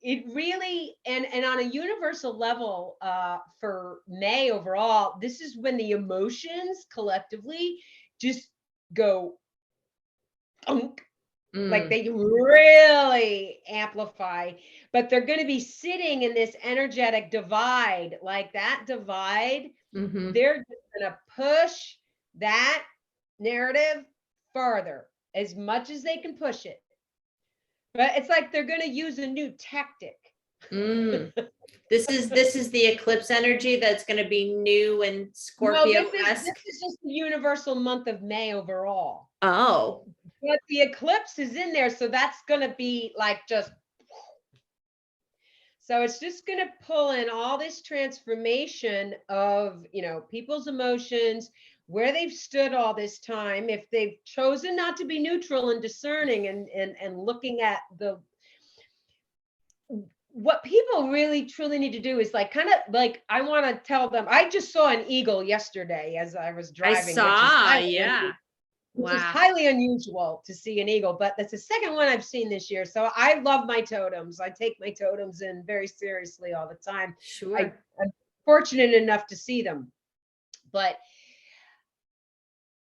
it really, and on a universal level, for May overall, this is when the emotions collectively just go like they really amplify, but they're going to be sitting in this energetic divide, like that divide. They're just going to push that narrative farther as much as they can push it. But it's like they're going to use a new tactic. This is the eclipse energy that's going to be new and Scorpio-esque. No, this is just the universal month of May overall. Oh. But the eclipse is in there, so that's going to be like just. So it's just going to pull in all this transformation of, people's emotions, where they've stood all this time, if they've chosen not to be neutral and discerning and looking at what people really truly need to do is like kind of like, I want to tell them, I just saw an eagle yesterday as I was driving. Which is highly unusual to see an eagle, but that's the second one I've seen this year. So I love my totems. I take my totems in very seriously all the time. Sure. I'm fortunate enough to see them. But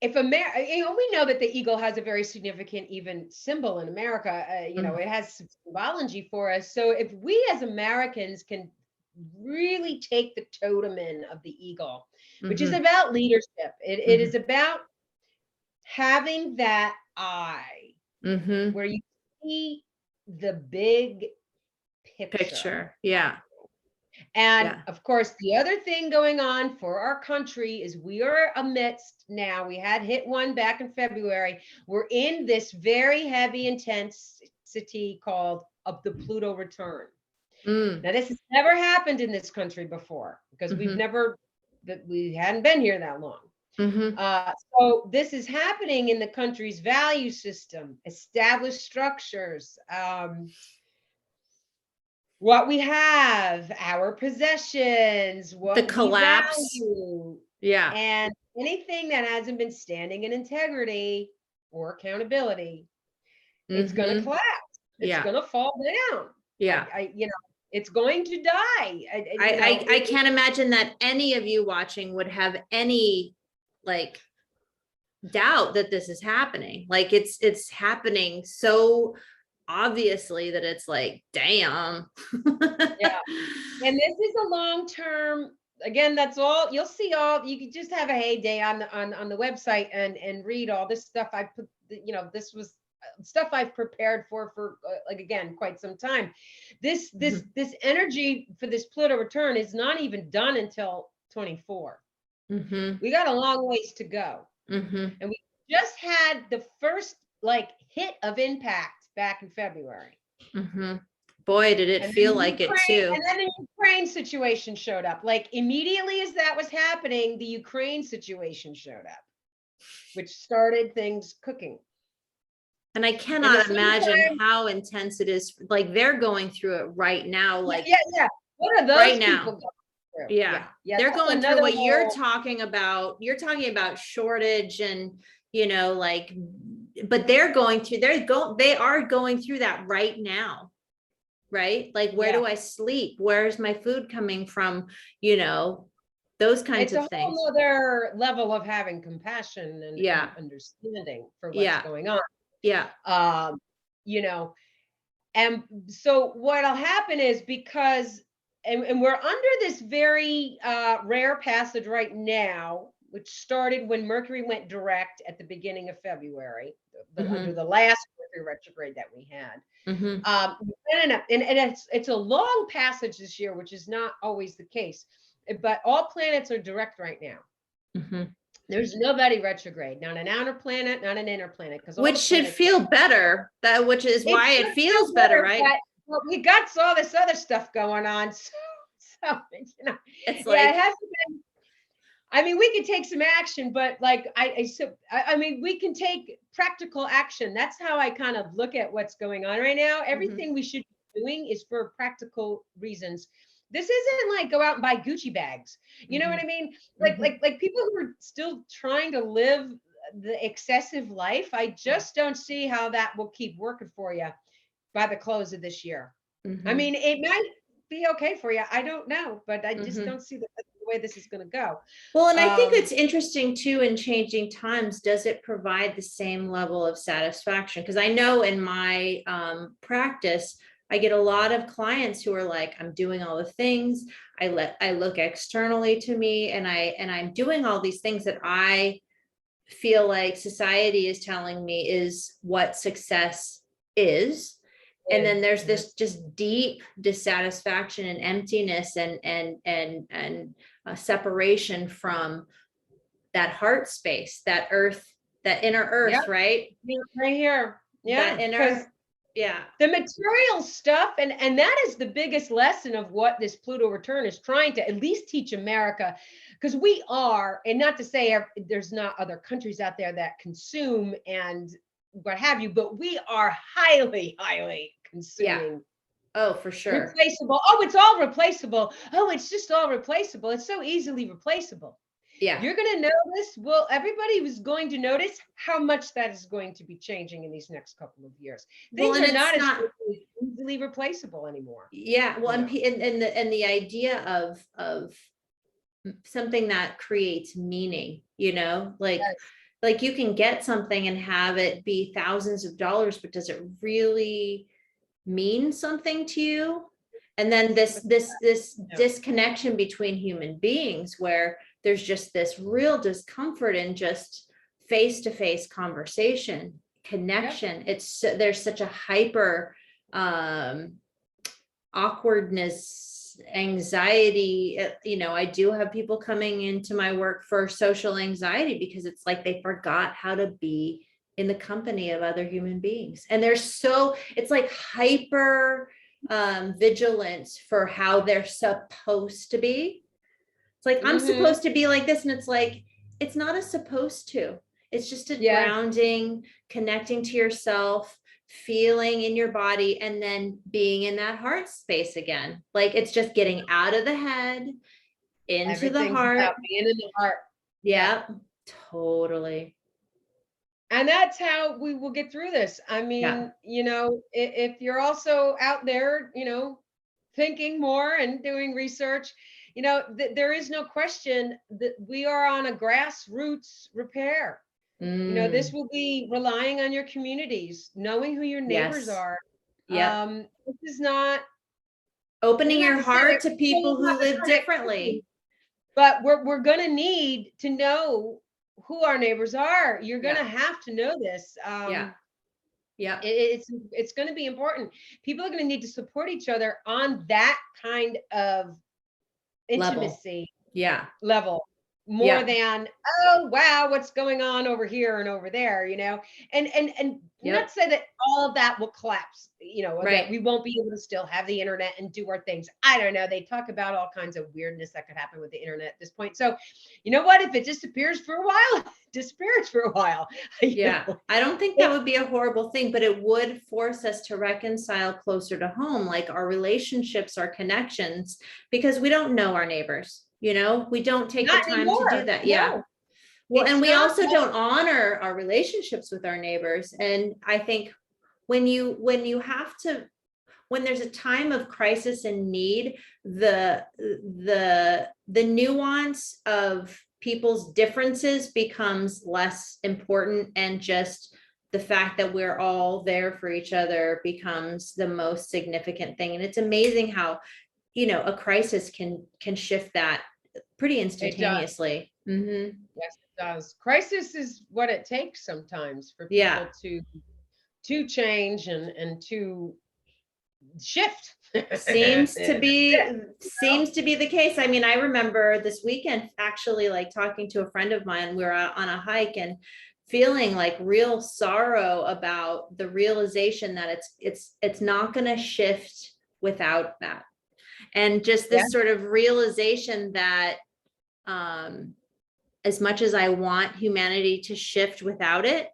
if we know that the eagle has a very significant even symbol in America. It has symbology for us. So if we as Americans can really take the totem in of the eagle, which is about leadership, it is about having that eye where you see the big picture. Yeah. And of course, the other thing going on for our country is we are amidst now, we had hit one back in February. We're in this very heavy intensity called of the Pluto return. Now, this has never happened in this country before because we hadn't been here that long. So this is happening in the country's value system, established structures, what we have, our possessions, what the collapse, we value, and anything that hasn't been standing in integrity or accountability, it's going to collapse. It's going to fall down. It's going to die. I can't imagine that any of you watching would have any like doubt that this is happening. Like it's happening so obviously that it's like, damn. And this is a long-term, again, that's all you'll see. You can just have a heyday on the website and read all this stuff. I put, this was stuff I've prepared for like, again, quite some time. This energy for this Pluto return is not even done until 24. We got a long ways to go. And we just had the first like hit of impact back in February. Boy, did it feel like it too. And then the Ukraine situation showed up. Like immediately as that was happening, the Ukraine situation showed up, which started things cooking. And I In the cannot imagine summertime, how intense it is. Like they're going through it right now, yeah, like yeah, yeah. What are right those people now. going through? Yeah. Yeah, yeah, They're that's going through another what you're whole. talking about. You're talking about shortage and, you know, like, but they're going through, they are going through that right now. Right? Like, where Yeah, do I sleep? Where's my food coming from? You know, those kinds it's of a things. whole nother level of having compassion and Yeah. understanding for what's Yeah. going on. Yeah. Um, you know, and so what'll happen is because and we're under this very rare passage right now, which started when Mercury went direct at the beginning of February, but under Mm-hmm. the last Mercury retrograde that we had. Mm-hmm. And it's a long passage this year, which is not always the case. But all planets are direct right now. Mm-hmm. There's nobody retrograde, not an outer planet, not an inner planet, because all Which the should planets are. feel better. That which is It why it should feel feels better, better, right? but well, we got all this other stuff going on. So you know, It's yeah, it like, hasn't been. I mean, we could take some action, but like I mean, we can take practical action. That's how I kind of look at what's going on right now. mhm, Everything we should be doing is for practical reasons. This isn't like go out and buy Gucci bags. You know what mhm, I mean? mhm. Like people who are still trying to live the excessive life. I just don't see how that will keep working for you by the close of this year. I Mhm. mean, it might be okay for you. I don't know, but I just Mhm. don't see the way this is going to go. Well, and I think Um, it's interesting too, in changing times, does it provide the same level of satisfaction? Because I know in my practice, I get a lot of clients who are like, I'm doing all the things. I look externally to me, and I'm doing all these things that I feel like society is telling me is what success is. And then there's Mhm. this just deep dissatisfaction and emptiness and separation from that heart space, that earth, that inner Yeah, earth, right? yeah, right here. That Yeah, because inner, yeah. the material stuff, and that is the biggest lesson of what this Pluto return is trying to at least teach America, because we are, and not to say there's not other countries out there that consume and what have you, but we are highly, highly Yeah. consuming. Oh, for sure. Replaceable. Oh, it's all replaceable. Oh, it's just all replaceable. It's so easily replaceable. Yeah. You're going to notice, well, everybody was going to notice how much that is going to be changing in these next couple of years. Well, Things and are it's not as not, easily replaceable anymore, yeah. Well, you know. and the idea of something that creates meaning, you know, Yes. like you can get something and have it be thousands of dollars, but does it really mean something to you? And then this Yeah. disconnection between human beings, where there's just this real discomfort in just face-to-face conversation, Yep. connection. There's such a hyper awkwardness, anxiety. You know, I do have people coming into my work for social anxiety because it's like they forgot how to be in the company of other human beings. And it's like hyper vigilance for how they're supposed to be. It's like, I'm Mm-hmm. supposed to be like this. And it's like, it's not a supposed to. It's just a Yes. grounding, connecting to yourself, feeling in your body, and then being in that heart space again. Like it's just getting out of the head, into the Everything's heart. about being in the heart. Yeah. Yeah, totally. And that's how we will get through this. I Yeah. mean, you know, if you're also out there, you know, thinking more and doing research, you know, there is no question that we are on a grassroots repair. You know, this Mm, will be relying on your communities, knowing who your neighbors yes. are. Yep. This is Opening not your to say that heart to we people won't who have a live differently. connectivity, but we're gonna need to know who our neighbors are. You're Yeah. gonna have to know this. Yeah. Yeah. It's gonna be important. People are gonna need to support each other on that kind of Level. intimacy Yeah. level. more than, oh wow, what's going on over here and over there, and not to say that all of that will collapse, that we won't be able to still have the internet and do our things. I don't know. They talk about all kinds of weirdness that could happen with the internet at this point. So you know what, if it disappears for a while, it disappears for a while. I don't think that would be a horrible thing, but it would force us to reconcile closer to home, like our relationships, our connections, because we don't know our neighbors. We don't take Not the time anymore. to do that. No. Well, It's and we not also that- don't honor our relationships with our neighbors. And I think when there's a time of crisis and need, the nuance of people's differences becomes less important, and just the fact that we're all there for each other becomes the most significant thing. And it's amazing how, a crisis can shift that pretty instantaneously. Yes, it does. Crisis is what it takes sometimes for people to change and to shift. Seems to be the case. I mean, I remember this weekend actually, like, talking to a friend of mine. We were out on a hike and feeling like real sorrow about the realization that it's not going to shift without that. And just this sort of realization that as much as I want humanity to shift without it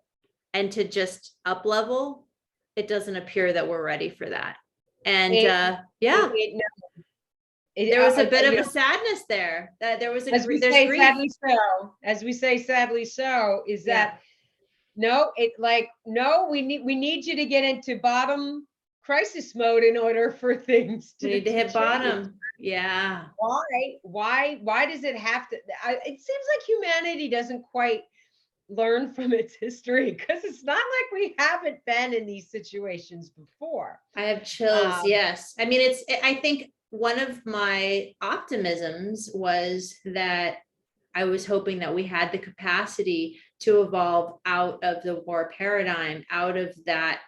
and to just up level, it doesn't appear that we're ready for that. And there was a bit of a sadness there. There was as we say, sadly so, is that no, we need you to get into bottom crisis mode in order for things to hit change. bottom. Yeah. Why does it have to? It seems like humanity doesn't quite learn from its history, because it's not like we haven't been in these situations before. I have chills. Yes. I mean, I think one of my optimisms was that I was hoping that we had the capacity to evolve out of the war paradigm, out of that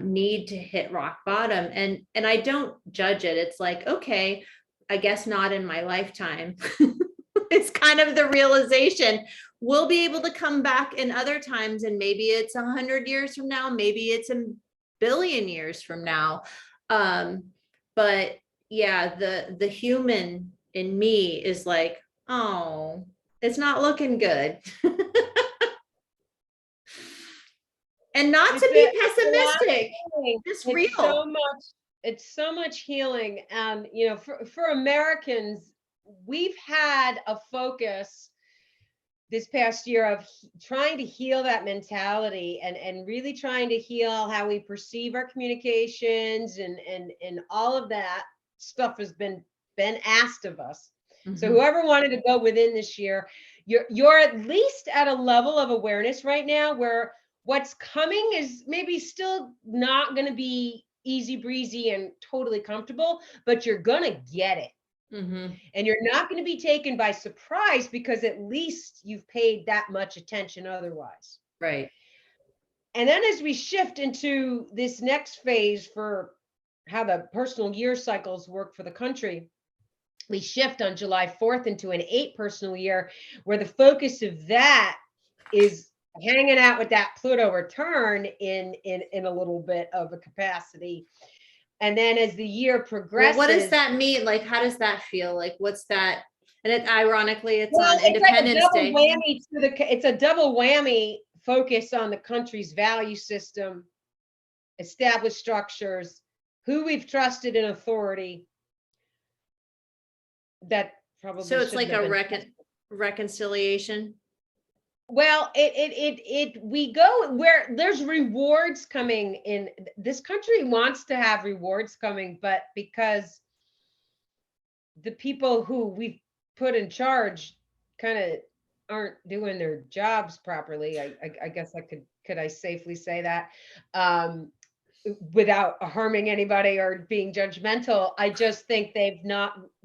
need to hit rock bottom. And I don't judge it. It's like, okay, I guess not in my lifetime. It's kind of the realization we'll be able to come back in other times, and maybe it's 100 years from now, maybe it's a billion years from now. But yeah, the human in me is like, oh, it's not looking good. And not to be pessimistic, just real. It's so much healing. And for Americans, we've had a focus this past year of trying to heal that mentality and really trying to heal how we perceive our communications, and all of that stuff has been asked of us. Mm-hmm. So whoever wanted to go within this year, you're at least at a level of awareness right now where what's coming is maybe still not going to be easy breezy and totally comfortable, but you're going to get it. Mm-hmm. And you're not going to be taken by surprise, because at least you've paid that much attention otherwise. Right. And then as we shift into this next phase for how the personal year cycles work for the country, we shift on July 4th into an 8 personal year, where the focus of that is hanging out with that Pluto return in a little bit of a capacity. And then as the year progresses, what does that mean? Like, how does that feel? Like, what's that? And ironically, it's on Independence Day. It's a double whammy focus on the country's value system, established structures, who we've trusted in authority. That probably so it's like a reconciliation. Well, we go where there's rewards coming in. This country wants to have rewards coming, but because the people who we've put in charge kind of aren't doing their jobs properly, I guess could I safely say that, without harming anybody or being judgmental. I just think they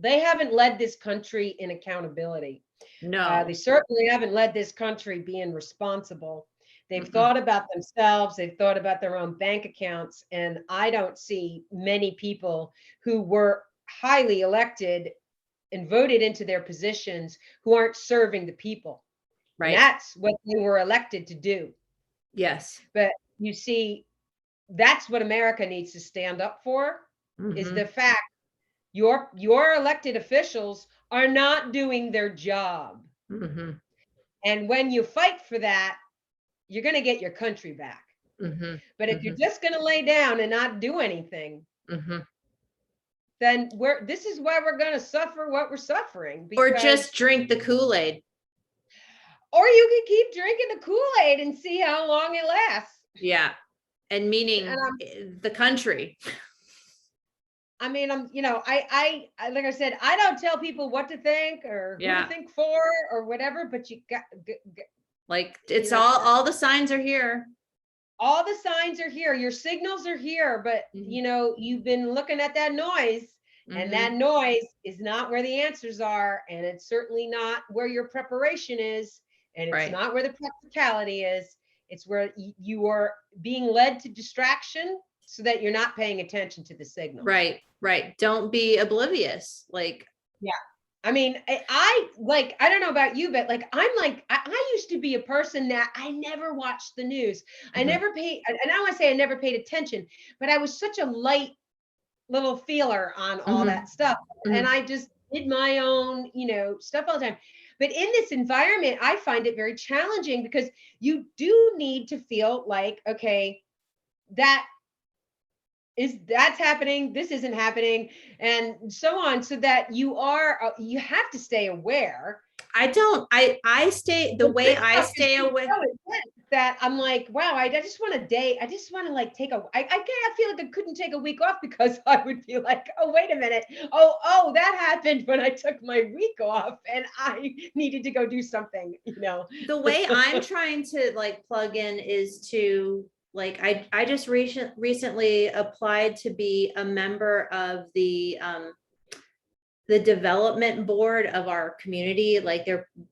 haven't led this country in accountability. No, they certainly haven't led this country being responsible. They've thought about themselves. They've thought about their own bank accounts. And I don't see many people who were highly elected and voted into their positions who aren't serving the people. And Right. that's what they were elected to do. Yes. But you see, that's what America needs to stand up for, is the fact your elected officials are not doing their job. Mm-hmm. And when you fight for that, you're going to get your country back. Mm-hmm. But if you're just going to lay down and not do anything, Mm-hmm. then this is why we're going to suffer what we're suffering. Or just drink the Kool-Aid. Or you can keep drinking the Kool-Aid and see how long it lasts. Yeah. And meaning the country. I mean, I like I said, I don't tell people what to think or who to think for or whatever, but you got like, it's all the signs are here. All the signs are here. Your signals are here, but you've been looking at that noise, and that noise is not where the answers are, and it's certainly not where your preparation is, and it's not where the practicality is. It's where you are being led to distraction so that you're not paying attention to the signal. Right. Don't be oblivious. Like, yeah. I mean, I don't know about you, but I used to be a person that I never watched the news. I never paid, and I don't want to say I never paid attention, but I was such a light little feeler on all that stuff. And I just did my own, stuff all the time. But in this environment, I find it very challenging because you do need to feel like, okay, that's happening, this isn't happening, and so on, so that you have to stay aware. I stay the way I stay aware. That I'm like, wow, I just want a day. I just want to like take I feel like I couldn't take a week off because I would be like, oh, wait a minute. Oh, that happened when I took my week off and I needed to go do something, The way I'm trying to like plug in is to like, I just recently applied to be a member of the development board of our community. Like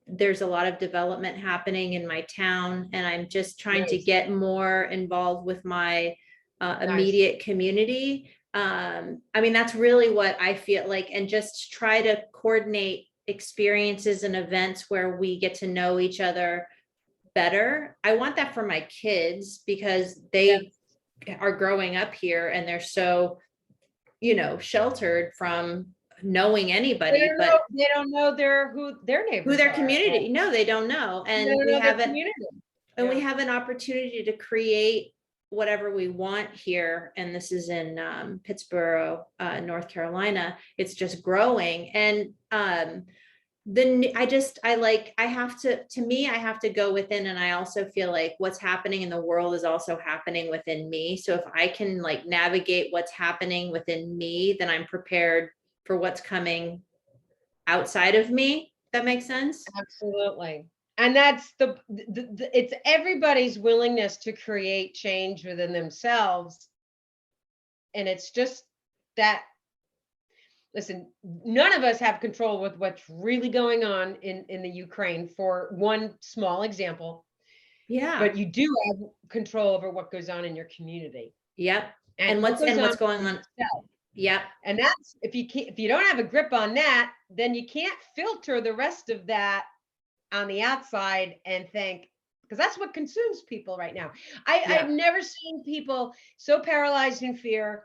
there's a lot of development happening in my town, and I'm just trying to get more involved with my immediate community. I mean, that's really what I feel like, and just try to coordinate experiences and events where we get to know each other better. I want that for my kids because they are growing up here and they're so, sheltered from knowing anybody, but they don't know who their neighbors who their community. No, they don't know. And we have an opportunity to create whatever we want here. And this is in Pittsburgh, North Carolina. It's just growing. And I have to go within, and I also feel like what's happening in the world is also happening within me. So if I can like navigate what's happening within me, then I'm prepared for what's coming outside of me. That makes sense? Absolutely. And that's it's everybody's willingness to create change within themselves. And it's just that, listen, none of us have control with what's really going on in the Ukraine, for one small example. Yeah. But you do have control over what goes on in your community. Yep. And what's going on. Yep. And that's, if you don't have a grip on that, then you can't filter the rest of that on the outside and think, because that's what consumes people right now. I've never seen people so paralyzed in fear,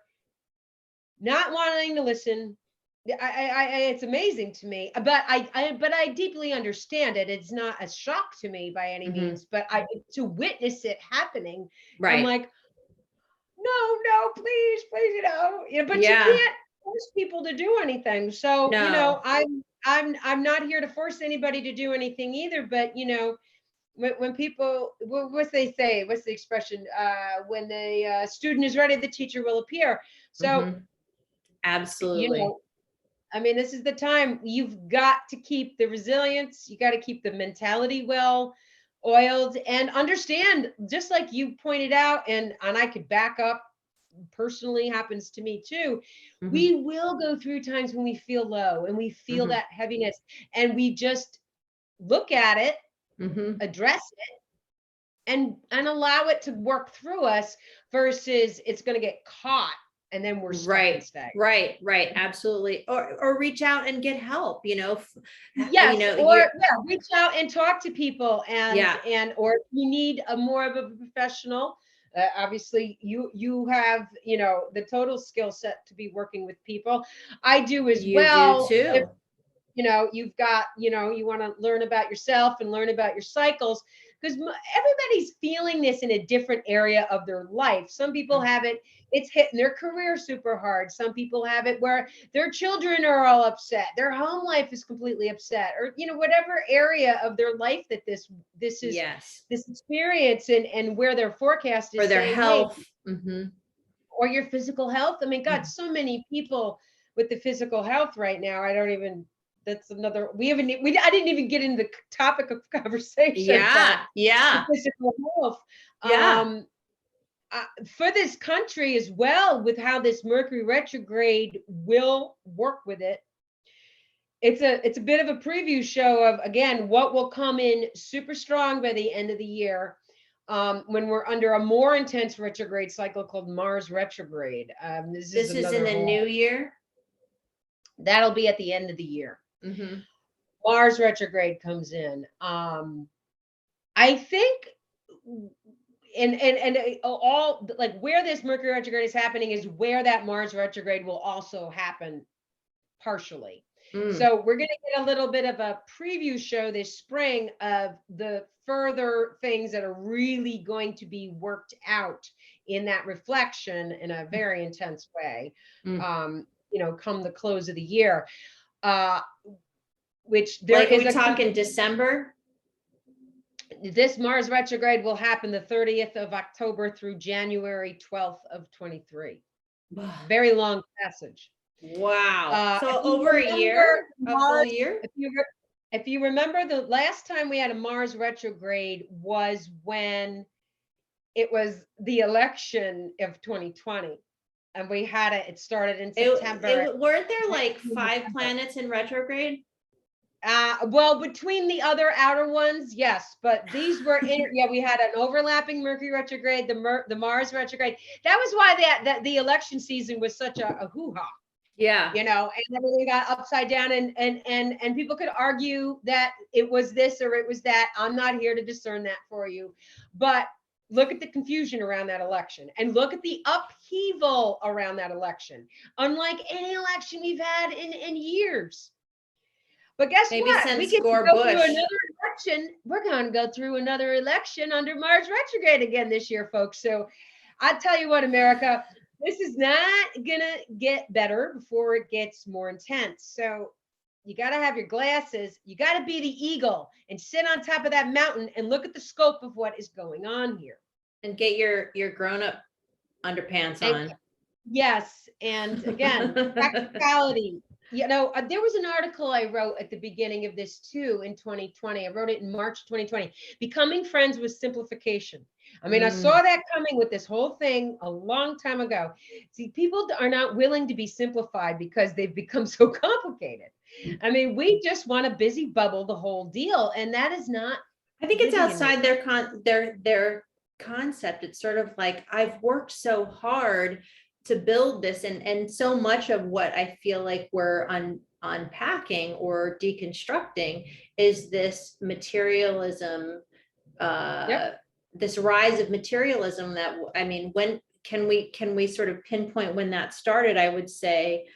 not wanting to listen. It's amazing to me, but I deeply understand it. It's not a shock to me by any means, but to witness it happening, I'm like, no, please, but you can't force people to do anything. So, I'm not here to force anybody to do anything either, but when people, what's they say, what's the expression? When the student is ready, the teacher will appear. So absolutely. I mean, this is the time. You've got to keep the resilience. You got to keep the mentality well oiled, and understand, just like you pointed out, and I could back up, personally happens to me too. We will go through times when we feel low and we feel that heaviness, and we just look at it, address it, and allow it to work through us, versus it's going to get caught and then we're stuck Right, and stagnant. right, absolutely. Or reach out and get help, Yes, or you're, reach out and talk to people, yeah, or if you need a more of a professional. Obviously, you have the total skill set to be working with people. I do as you do well. If too. you've got you want to learn about yourself and learn about your cycles, because everybody's feeling this in a different area of their life. Some people have it's hitting their career super hard. Some people have it where their children are all upset, their home life is completely upset, or whatever area of their life that this is, Yes. this experience, and where their forecast For is their saying, hey, health. Mm-hmm. or your physical health. I mean, God, so many people with the physical health right now. I don't even. That's another. We haven't. I didn't even get into the topic of conversation about Yeah. physical health. Yeah. For this country as well, with how this Mercury retrograde will work with it. It's a bit of a preview show of, again, what will come in super strong by the end of the year. When we're under a more intense retrograde cycle called Mars retrograde. This is in the new year. That'll be at the end of the year. Mm-hmm. Mars retrograde comes in. I think, and all, like, where this Mercury retrograde is happening is where that Mars retrograde will also happen partially. So we're going to get a little bit of a preview show this spring of the further things that are really going to be worked out in that reflection in a very intense way, come the close of the year. Which there is we talk in December. This Mars retrograde will happen the 30th of October through January 12th of 23. Very long passage. Wow. So over a year, a full year. If you remember, the last time we had a Mars retrograde was when it was the election of 2020. And we had it started in September. Weren't there like 5 planets in retrograde? Well, between the other outer ones, yes, but these were we had an overlapping Mercury retrograde, the Mars retrograde. That was why that the election season was such a hoo-ha. Yeah. And everything got upside down, and people could argue that it was this or it was that. I'm not here to discern that for you, but look at the confusion around that election, and look at the upheaval around that election, unlike any election we've had in years. But guess what? We get to go through another election. We're going to go through another election under Mars retrograde again this year, folks. So I tell you what, America, this is not going to get better before it gets more intense. So you got to have your glasses. You got to be the eagle and sit on top of that mountain and look at the scope of what is going on here. And get your grown-up underpants on. Yes. And again, practicality. There was an article I wrote at the beginning of this too in 2020. I wrote it in March 2020. Becoming friends with simplification. I mean, I saw that coming with this whole thing a long time ago. See, people are not willing to be simplified because they've become so complicated. I mean, we just want to busy bubble the whole deal, and that is not. I think it's outside their concept. It's sort of like, I've worked so hard to build this, and so much of what I feel like we're unpacking or deconstructing is this materialism, this rise of materialism. That, I mean, when can we sort of pinpoint when that started? I would say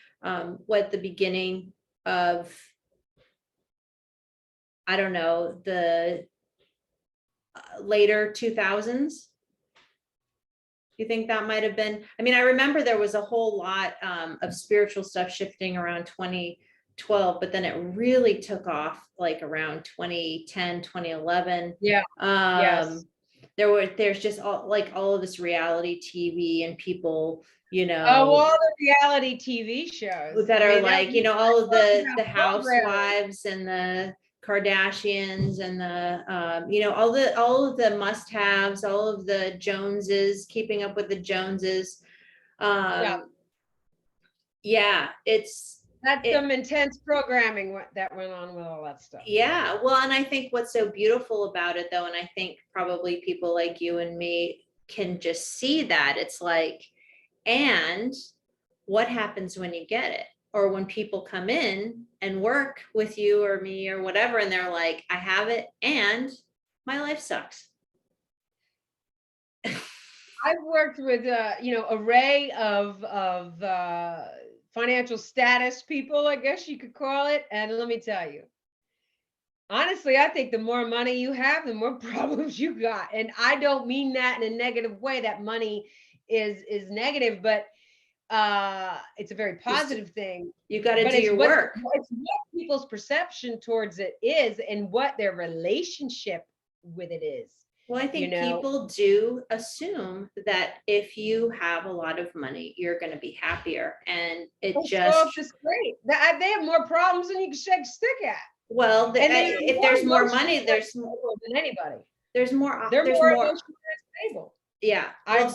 what the beginning of, I don't know, the later 2000s. You think that might have been? I mean, I remember there was a whole lot of spiritual stuff shifting around 2012, but then it really took off like around 2010, 2011. Yeah. Yes. There's just all of this reality TV and people, all the reality TV shows that are like, all of the housewives and the Kardashians and the all of the must-haves, all of the Joneses, keeping up with the Joneses. That's some intense programming that went on with all that stuff. Yeah, well, and I think what's so beautiful about it, though, and I think probably people like you and me can just see that, it's like, and what happens when you get it? Or when people come in and work with you or me or whatever, and they're like, I have it and my life sucks. I've worked with array of financial status people, I guess you could call it. And let me tell you, honestly, I think the more money you have, the more problems you got. And I don't mean that in a negative way, that money is negative, but it's a very positive thing. You got to But do your work. it's what people's perception towards it is and what their relationship with it is. Well, I think You know, people do assume that if you have a lot of money, you're going to be happier. And it it's just, just great. They have more problems than you can shake a stick at. well, And they have if more there's more emotionally money, there's unstable than anybody. there's more, They're there's more more. emotionally unstable. Yeah. I Well,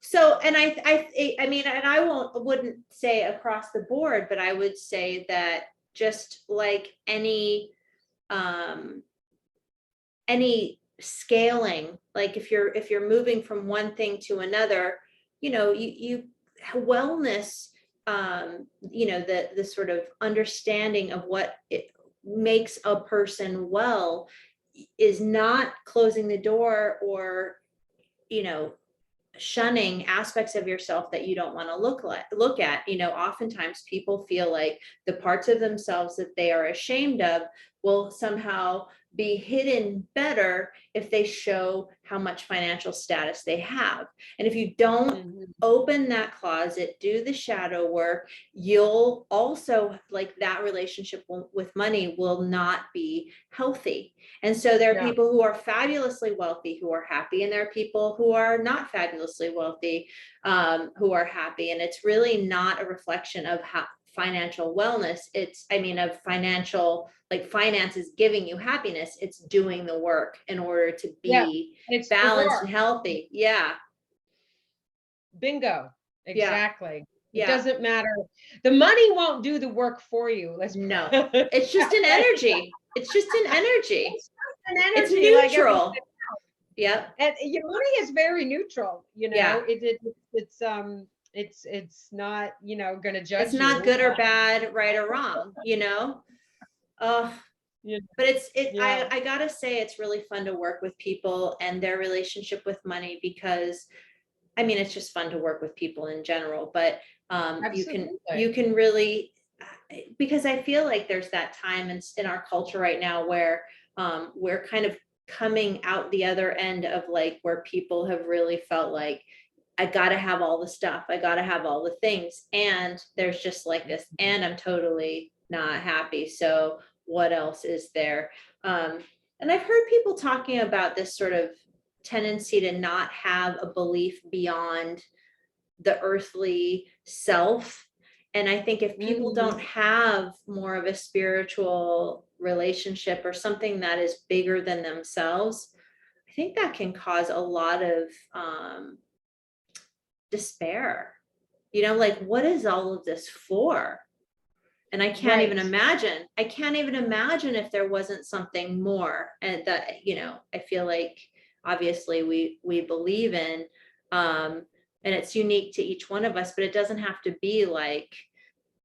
so, and I mean, and I wouldn't say across the board, but I would say that just like any scaling, like if you're moving from one thing to another, you wellness, the sort of understanding of what it makes a person well is not closing the door or shunning aspects of yourself that you don't want to look at. Oftentimes people feel like the parts of themselves that they are ashamed of will somehow be hidden better if they show how much financial status they have. And if you don't open that closet, do the shadow work, you'll also, like, that relationship with money will not be healthy. And so there are people who are fabulously wealthy who are happy, and there are people who are not fabulously wealthy who are happy. And it's really not a reflection of how financial wellness. Of financial, like finance is giving you happiness. It's doing the work in order to be balanced and healthy. Yeah. Bingo. Exactly. Yeah. It doesn't matter. The money won't do the work for you. No, it's just an energy. It's just an energy. It's just an energy. It's neutral. Like yeah. And your money is very neutral. Yeah. It's not, going to judge. It's not good or bad, right or wrong, But I gotta say, it's really fun to work with people and their relationship with money, because it's just fun to work with people in general, but you can really, because I feel like there's that time in our culture right now where we're kind of coming out the other end of, like, where people have really felt like, I gotta have all the stuff, I gotta have all the things, and there's just like this, and I'm totally not happy, so what else is there? And I've heard people talking about this sort of tendency to not have a belief beyond the earthly self. And I think if people don't have more of a spiritual relationship or something that is bigger than themselves, I think that can cause a lot of despair. Like, what is all of this for? And I can't even imagine. I can't even imagine if there wasn't something more. And that, I feel like obviously we believe in, and it's unique to each one of us, but it doesn't have to be like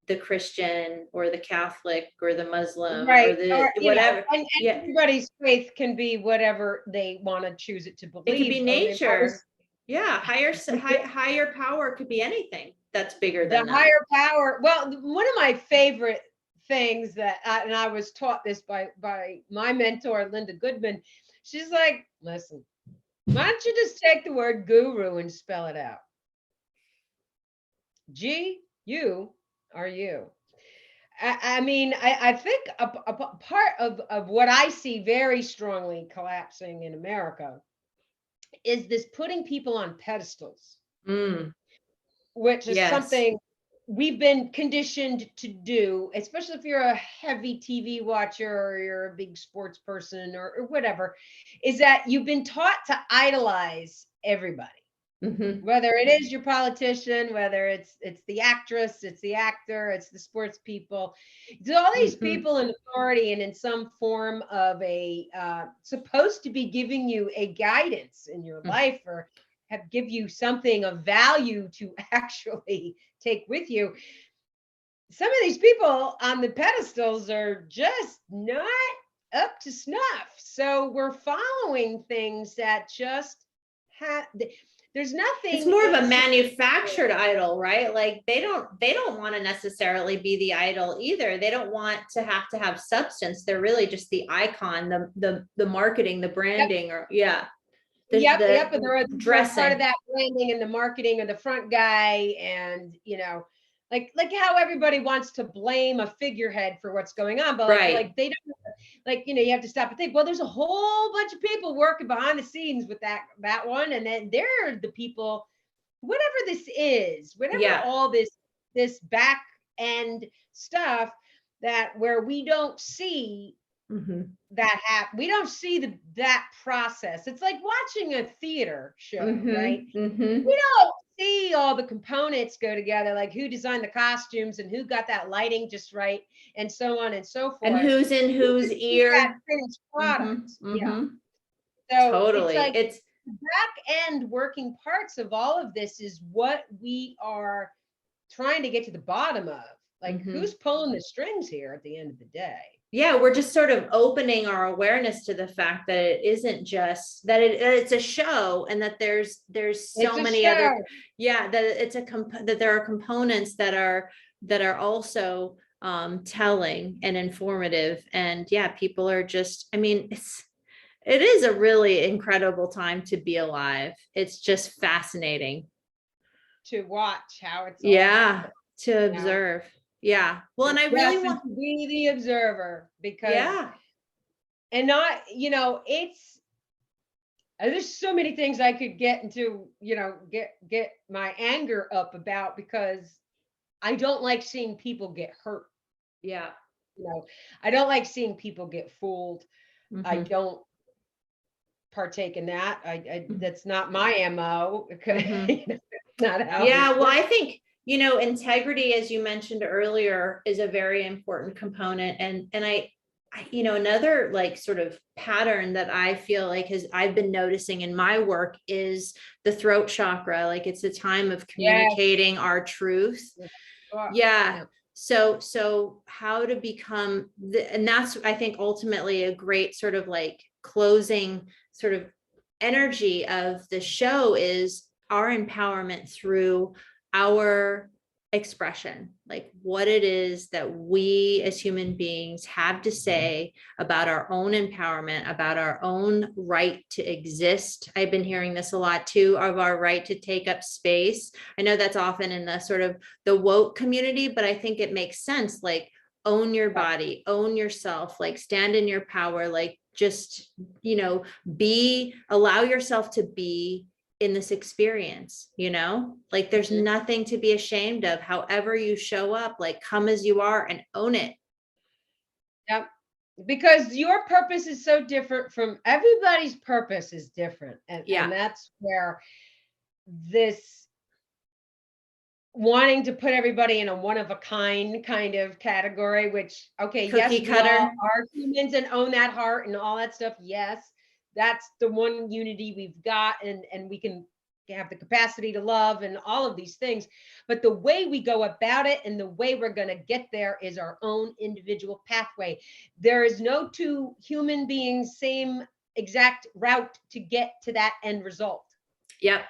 the Christian or the Catholic or the Muslim or the whatever. And everybody's faith can be whatever they want to choose it to believe. It could be nature. Yeah, higher power could be anything that's bigger than the higher power. Well, one of my favorite things that I was taught this by my mentor, Linda Goodman. She's like, listen, why don't you just take the word guru and spell it out? G-U-R-U. I think a part of what I see very strongly collapsing in America is this putting people on pedestals, which is something we've been conditioned to do, especially if you're a heavy TV watcher or you're a big sports person or whatever, is that you've been taught to idolize everybody. Whether it is your politician, whether it's the actress, it's the actor, it's the sports people, it's all these people in authority and in some form of a supposed to be giving you a guidance in your life or give you something of value to actually take with you. Some of these people on the pedestals are just not up to snuff. So we're following things that just have, there's nothing. It's more of a manufactured idol, right? Like they don't want to necessarily be the idol either. They don't want to have substance. They're really just the icon, the marketing, the branding, or Yep. the And they're dressing. part of that branding and the marketing or the front guy. And, like how everybody wants to blame a figurehead for what's going on, but Right. like they don't, like, you have to stop and think, well, there's a whole bunch of people working behind the scenes with that one. And then they're the people, whatever this is, whatever all this back end stuff that where we don't see that happen. We don't see that process. It's like watching a theater show, right? We don't see all the components go together, like who designed the costumes and who got that lighting just right, and so on and so forth. And who's in whose ear. That finished product. Yeah. So Totally. It's like the back end working parts of all of this is what we are trying to get to the bottom of. Like who's pulling the strings here at the end of the day? Yeah, we're just sort of opening our awareness to the fact that it isn't just that it's a show, and that there's so many other, that it's that there are components that are also telling and informative. And people are just, I mean, it is a really incredible time to be alive. It's just fascinating to watch how it's to observe. Yeah. Well, and I really want to be the observer, because and not, it's, there's so many things I could get into, get my anger up about, because I don't like seeing people get hurt. Yeah. I don't like seeing people get fooled. I don't partake in that. I that's not my MO. Not how well, I think integrity, as you mentioned earlier, is a very important component. And I another like sort of pattern that I feel like I've been noticing in my work is the throat chakra. Like it's a time of communicating our truth. So how to become and that's, I think, ultimately a great sort of like closing sort of energy of the show is our empowerment through our expression, like what it is that we as human beings have to say about our own empowerment, about our own right to exist. I've been hearing this a lot too, of our right to take up space. I know that's often in the sort of the woke community, but I think it makes sense. Like own your body, own yourself, like stand in your power, like just, allow yourself to be in this experience, like there's nothing to be ashamed of. However you show up, like come as you are and own it. Yep. Because your purpose is so different from everybody's purpose is different. And that's where this wanting to put everybody in a one of a kind of category, which, okay, cookie yes, cutter. we all are humans and own that heart and all that stuff. Yes. That's the one unity we've got, and we can have the capacity to love and all of these things. But the way we go about it and the way we're going to get there is our own individual pathway. There is no two human beings same exact route to get to that end result. Yep.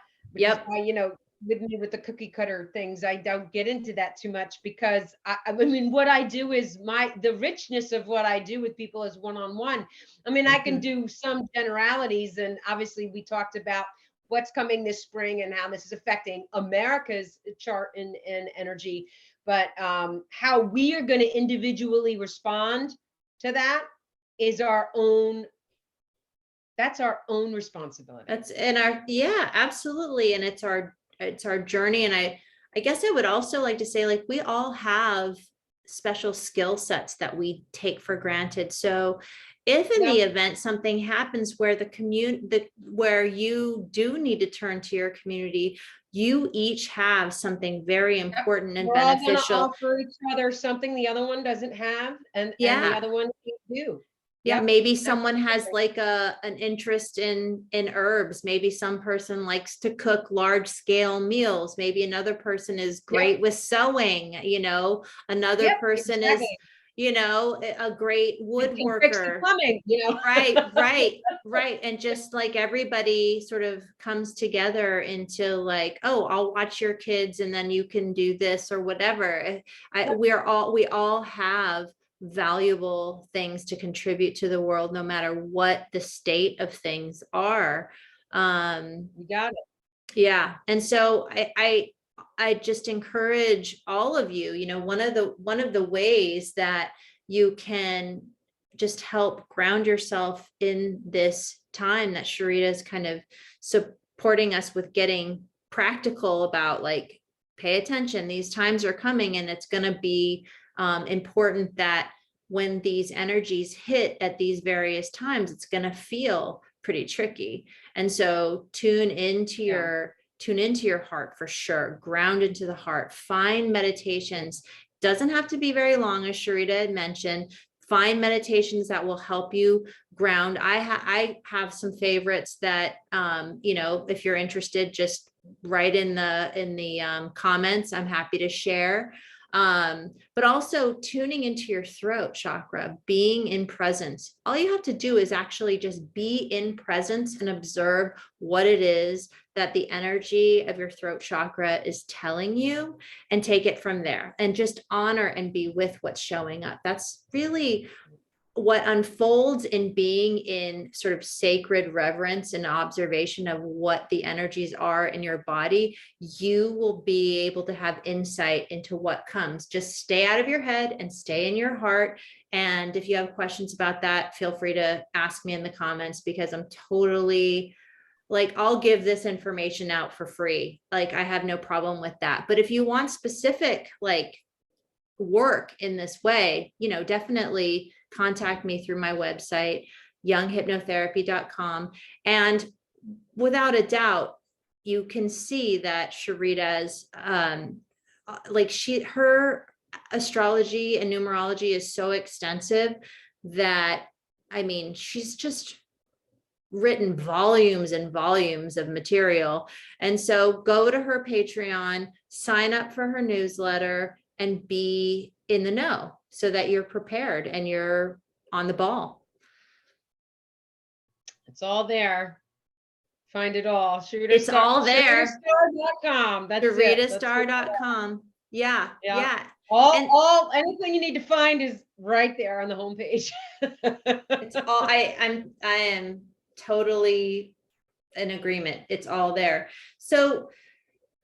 With the cookie cutter things, I don't get into that too much, because I mean, what I do is the richness of what I do with people is one-on-one. I mean, I can do some generalities, and obviously we talked about what's coming this spring and how this is affecting America's chart and energy, but how we are going to individually respond to that is that's our own responsibility. That's in our, absolutely. And it's our journey. And I guess I would also like to say, like, we all have special skill sets that we take for granted. So if in the event something happens where where you do need to turn to your community, you each have something very important and beneficial. All offer each other something the other one doesn't have, and the other one can't do. Yeah, Yep. maybe someone has like an interest in herbs. Maybe some person likes to cook large scale meals. Maybe another person is Yep. great with sewing, another Yep. person is, Exactly. a great You can fix the woodworker. plumbing, Right, right, right. And just like everybody sort of comes together into like, oh, I'll watch your kids and then you can do this or whatever. Yep. We all have valuable things to contribute to the world, no matter what the state of things are. You got it. Yeah. And so I just encourage all of you, one of the ways that you can just help ground yourself in this time that Sharita is kind of supporting us with, getting practical about, like, pay attention. These times are coming, and it's going to be important that when these energies hit at these various times, it's going to feel pretty tricky. And so tune into your heart for sure. Ground into the heart. Find meditations. Doesn't have to be very long, as Sharita had mentioned. Find meditations that will help you ground. I have some favorites that, if you're interested, just write in the comments. I'm happy to share. But also tuning into your throat chakra, being in presence. All you have to do is actually just be in presence and observe what it is that the energy of your throat chakra is telling you, and take it from there, and just honor and be with what's showing up. That's really what unfolds in being in sort of sacred reverence and observation of what the energies are in your body. You will be able to have insight into what comes. Just stay out of your head and stay in your heart. And if you have questions about that, feel free to ask me in the comments, because I'm totally, like, I'll give this information out for free. Like, I have no problem with that. But if you want specific, like, work in this way, definitely contact me through my website, younghypnotherapy.com. And without a doubt, you can see that Sharita's, her astrology and numerology is so extensive that, I mean, she's just written volumes and volumes of material. And so go to her Patreon, sign up for her newsletter, and be in the know so that you're prepared and you're on the ball. It's all there. Find it all. It's all there. SharitaStar.com. That's it. SharitaStar.com. Yeah. Yeah. Yeah. All anything you need to find is right there on the homepage. It's all, I am totally in agreement. It's all there. So,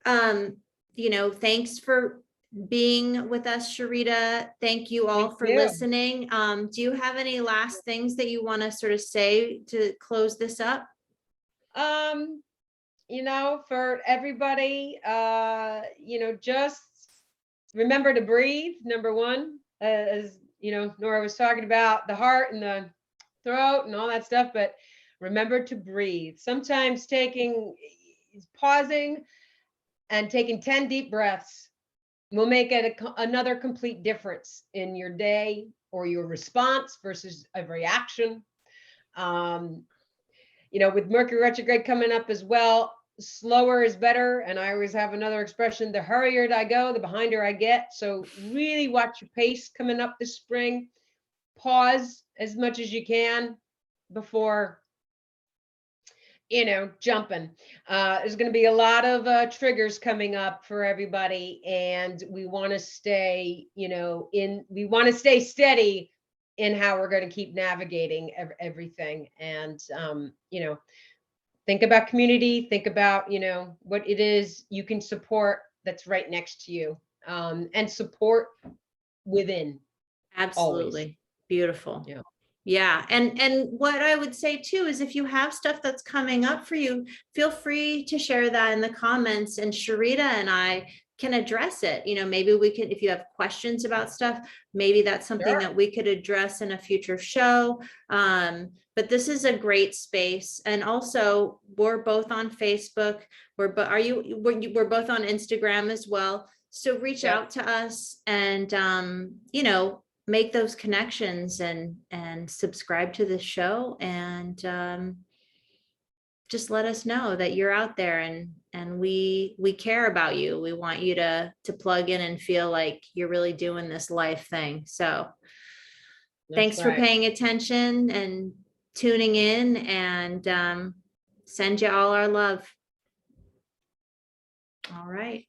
thanks for being with us, Sharita. Thank you all for listening. Do you have any last things that you want to sort of say to close this up? For everybody, just remember to breathe. Number one, as Nora was talking about the heart and the throat and all that stuff, but remember to breathe. Sometimes pausing and taking 10 deep breaths will make it another complete difference in your day or your response versus a reaction. With Mercury retrograde coming up as well, slower is better. And I always have another expression: the hurrier I go, the behinder I get. So really watch your pace coming up this spring. Pause as much as you can before jumping. There's going to be a lot of triggers coming up for everybody, and we want to stay, we want to stay steady in how we're going to keep navigating everything. And think about community, think about what it is you can support that's right next to you, and support within. Absolutely. Always. Beautiful. Yeah. Yeah. And what I would say too is, if you have stuff that's coming up for you, feel free to share that in the comments, and Sharita and I can address it. Maybe we can, if you have questions about stuff, maybe that's something that we could address in a future show. But this is a great space. And also, we're both on Facebook. We're both on Instagram as well. So reach out to us, and make those connections and subscribe to the show, and just let us know that you're out there, and we care about you. We want you to plug in and feel like you're really doing this life thing. So thanks for paying attention and tuning in, and send you all our love. All right.